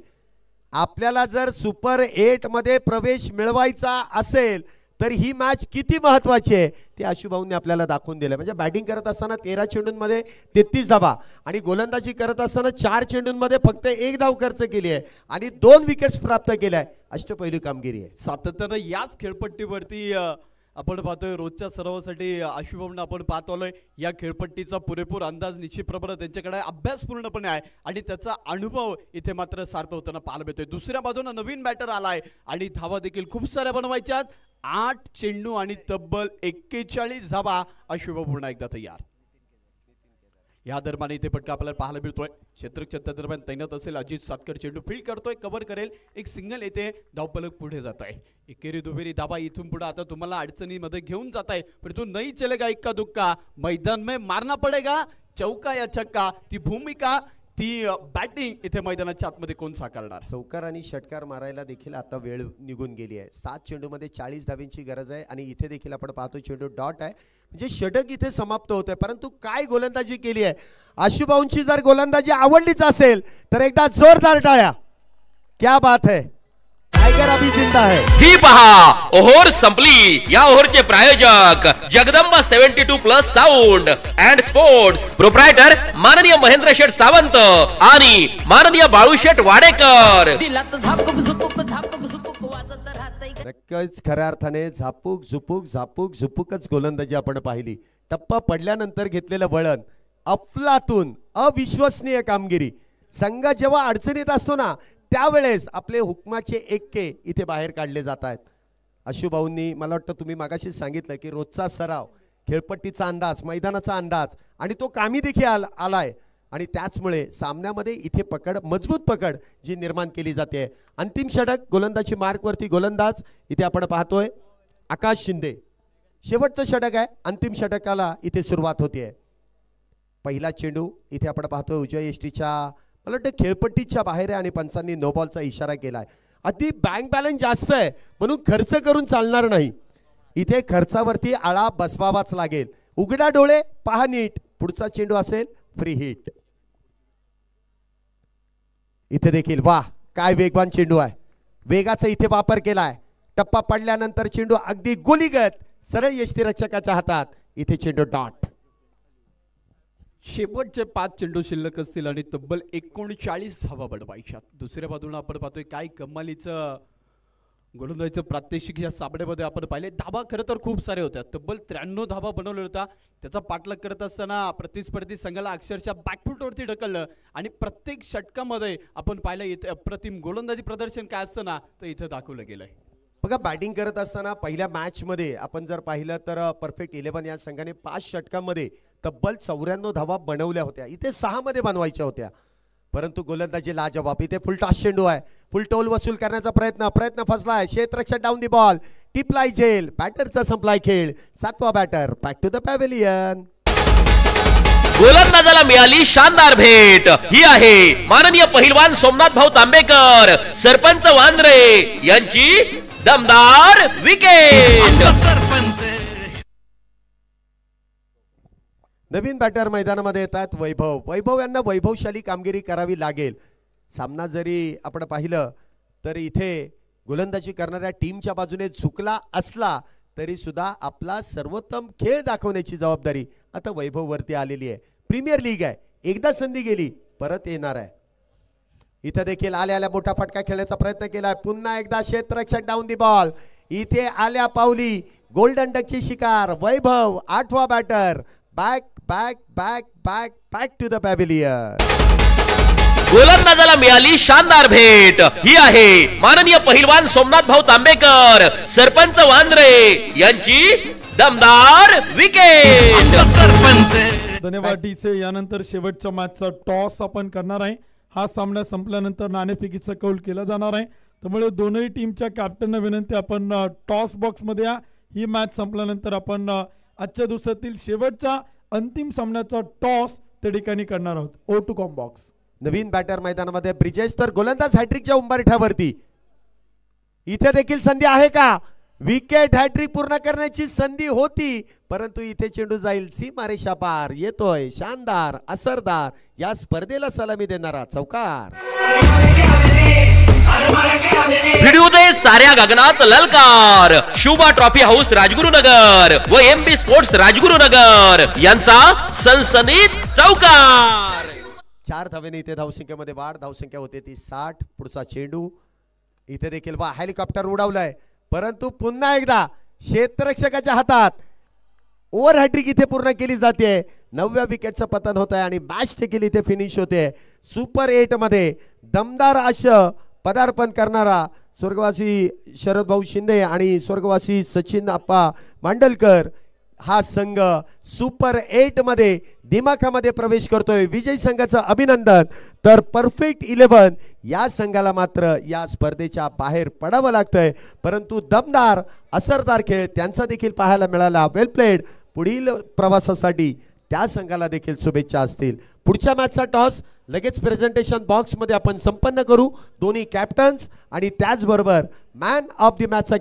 आपल्याला जर सुपर 8 मध्ये प्रवेश मिळवायचा असेल तर ही मॅच किती महत्वाची आहे ते आशुभाऊंनी आपल्याला दाखवून दिलं. म्हणजे बॅटिंग करत असताना 13 चेंडूंमध्ये 33 धावा आणि गोलंदाजी करत असताना 4 चेंडूंमध्ये फक्त 1 धाव खर्च केली आहे आणि 2 विकेट्स प्राप्त केल्या आहे. अष्टपैलू कामगिरी आहे. सातत्यानं याच खेळपट्टीवरती आपण पाहतोय रोजच्या सरावासाठी आशुभाऊंना आपण पाहत आलोय. या खेळपट्टीचा पुरेपूर अंदाज निश्चितप्रमाणे त्यांच्याकडे अभ्यास पूर्णपणे आहे आणि त्याचा अनुभव इथे मात्र सार्थ होताना पाहायला मिळतोय. दुसऱ्या बाजूने नवीन बॅटर आलाय आणि धावा देखील खूप साऱ्या बनवायच्यात. 8 चेंडू आणि तब्बल 41 धावा. अशुभ पुन्हा एकदा तयार. या दरम्यान इथे फटका आपल्याला पाहायला मिळतोय. क्षेत्ररक्षक दरम्यान तैनात असेल अजित सातकर. चेंडू फील्ड करतोय, कव्हर करेल, एक सिंगल येते, धावफलक पुढे जात आहे. एकेरी दुहेरी धावा इथून पुढे आता तुम्हाला अडचणीमध्ये घेऊन जात आहे, परंतु नाही चलेगा इक्का दुक्का, मैदान में मारना पडेगा. चौका या छक्का, ती भूमिका, ती बॅटिंग इथे मैदानाच्या आतमध्ये कोण साकारणार. चौकार आणि षटकार मारायला देखील आता वेळ निघून गेली आहे. 7 चेंडूमध्ये 40 धावींची गरज आहे आणि इथे देखील आपण पाहतो चेंडू डॉट आहे, म्हणजे षटक इथे समाप्त होत आहे. परंतु काय गोलंदाजी केली आहे. आशुभाऊंची जर गोलंदाजी आवडलीच असेल तर एकदा जोरदार टाळ्या. क्या बात है. टाइगर अभी जिंदा है। ही पहा ओव्हर संपली. या ओव्हरचे प्रायोजक Jagdamba 72+ sound and sports, proprietor माननीय महेंद्र शेठ सावंत आणि माननीय बाळूशेठ वाडेकर. नक्कीच खऱ्या अर्थाने झापूक झुपूकच गोलंदाजी आपण पाहिली. टप्पा पडल्यानंतर घेतलेलं वळण अफलातून, अविश्वसनीय कामगिरी. संघ जेव्हा अडचणीत असतो ना त्यावेळेस आपले हुकमाचे एक्के इथे बाहेर काढले जात आहेत. आशुभाऊंनी मला वाटतं तुम्ही मागाशीच सांगितलं की रोजचा सराव, खेळपट्टीचा अंदाज, मैदानाचा अंदाज आणि तो कामी देखील आलाय आणि त्याचमुळे सामन्यामध्ये इथे पकड, मजबूत पकड जी निर्माण केली जाते. अंतिम षटक गोलंदाजी मार्कवरती गोलंदाज इथे आपण पाहतोय आकाश शिंदे. शेवटचं षटक आहे. अंतिम षटकाला इथे सुरुवात होतीये. पहिला चेंडू इथे आपण पाहतोय उजव्या यष्टीच्या मला वाटतं खेळपट्टीच्या बाहेर आहे आणि पंचांनी नो बॉलचा इशारा केलाय. अति बँक बॅलन्स जास्त आहे म्हणून खर्च करून चालणार नाही. इथे खर्चावरती आळा बसवावाच लागेल. उघडा डोळे, पहा नीट. पुढचा चेंडू असेल फ्री हिट. इथे देखील वाह काय वेगवान चेंडू आहे. वेगाचा इथे वापर केलाय. टप्पा पडल्यानंतर चेंडू अगदी गोलीगत सरळ यष्टीरक्षकाच्या हातात. इथे चेंडू डॉट. शेवटचे 5 चेंडू शिल्लक असतील आणि तब्बल 39 धावा बनवायच्या. दुसऱ्या बाजूला आपण पाहतोय काय कमालीचं गोलंदाजीचं प्रात्यक्षिक या सामन्यामध्ये आपण पाहिले. धावा खरं तर खूप सारे होत्या. तब्बल 93 धावा बनवल्या होत्या. त्याचा पाठलाग करत असताना प्रतिस्पर्धी संघाला अक्षरशः बॅकफुटवरती ढकललं आणि प्रत्येक षटकामध्ये आपण पाहिलं इथे अप्रतिम गोलंदाजी प्रदर्शन काय असतं ना तर इथं दाखवलं गेलंय. बघा बॅटिंग करत असताना पहिल्या मॅच मध्ये आपण जर पाहिलं तर परफेक्ट 11 या संघाने 5 षटकांमध्ये तब्बल 94 धावा बनवल्या होत्या. इथे 6 मध्ये बनवायच्या होत्या परंतु गोलंदाजी लाजवाब. इथे फुल टॉस चेंडू आहे. फुल टोल वसूल करण्याचा प्रयत्न फसलाय. क्षेत्ररक्षक डाऊन दी बॉल. टिपलाय झेल. बॅटरचा संपलाय खेळ. 7वा batter back to the pavilion. गोलंदाजाला मिळाली शानदार भेट. ही आहे माननीय पहिलवान सोमनाथ भाऊ तांबेकर, सरपंच वांद्रे यांची दमदार विकेट. नवीन बॅटर मैदानामध्ये येतात वैभव यांना वैभवशाली कामगिरी करावी लागेल. सामना जरी आपण पाहिलं तर इथे गोलंदाजी करणाऱ्या टीमच्या बाजूने झुकला असला तरी सुद्धा आपला सर्वोत्तम खेळ दाखवण्याची जबाबदारी आता वैभव वरती आलेली आहे. प्रीमियर लीग आहे. एकदा संधी गेली परत येणार आहे. इथे देखील आल्या मोठा फटका खेळण्याचा प्रयत्न केलाय. पुन्हा एकदा क्षेत्ररक्षक डाऊन दी बॉल. इथे आल्या पावली गोल्डन डकची शिकार वैभव. 8वा batter back to the pavilion. गोलंदाजाला मिळाली शानदार भेट. ही आहे माननीय पहिलवान सोमनाथ भाऊ तांबेकर, सरपंच वांद्रे यांची दमदार विकेट. धन्यवाद डीचे. यानंतर शेवटच्या मॅचचा टॉस आपण करणार आहे. हा सामना संपल्यानंतर नाणेफेकीचा कौल केला जाणार आहे. त्यामुळे दोनही टीमच्या कॅप्टनना विनंती आपण टॉस बॉक्स मध्ये या. ही मॅच संपल्यानंतर आपण आजच्या दिवसातील शेवटच्या अंतिम सामन्याचा टॉस त्या ठिकाणी करणार आहोत. O two com box. नवीन बॅटर मैदानामध्ये ब्रिजेश तर गोलंदाज हॅट्रिकच्या उंबरठ्यावरती. इथे देखील संधी आहे का? विकेट हॅट्रिक पूर्ण करण्याची संधी होती परंतु इथे चेंडू जाईल सीमारेषा पार. येतोय शानदार असरदार या स्पर्धेला सलामी देणारा चौकार. भिडू दे साऱ्या गगनात ललकार. शुभा ट्रॉफी हाऊस राजगुरुनगर व एमबी स्पोर्ट्स राजगुरुनगर यांचा सनसनीत चौकार. 4 धावेने इथे धावसंख्येमध्ये वाढ. धावसंख्या होते ती 60. पुढचा चेंडू इथे देखील हेलिकॉप्टर उडवलाय परंतु पुन्हा एकदा क्षेत्ररक्षकाच्या हातात. ओव्हर हॅट्रिक इथे पूर्ण केली जाते. 9व्या विकेटचं पतन होत आहे आणि मॅच देखील इथे फिनिश होते. सुपर 8 मध्ये दमदार असं पदार्पण करणारा स्वर्गवासी शरद भाऊ शिंदे आणि स्वर्गवासी सचिन आप्पा मांडलकर हा संघ सुपर 8 मध्ये दिमाखामध्ये प्रवेश करतोय. विजय संघाचं अभिनंदन. तर परफेक्ट 11 या संघाला मात्र या स्पर्धेच्या बाहेर पडावं लागतंय परंतु दमदार असरदार खेळ त्यांचा देखील पाहायला मिळाला. वेल प्लेड. पुढील प्रवासासाठी त्या संघाला देखील शुभेच्छा असतील. पुढच्या मॅचचा टॉस लगेच प्रेझेंटेशन बॉक्स मध्ये आपण संपन्न करू. दोन्ही कॅप्टन्स आणि त्याचबरोबर मॅन ऑफ द मॅचचा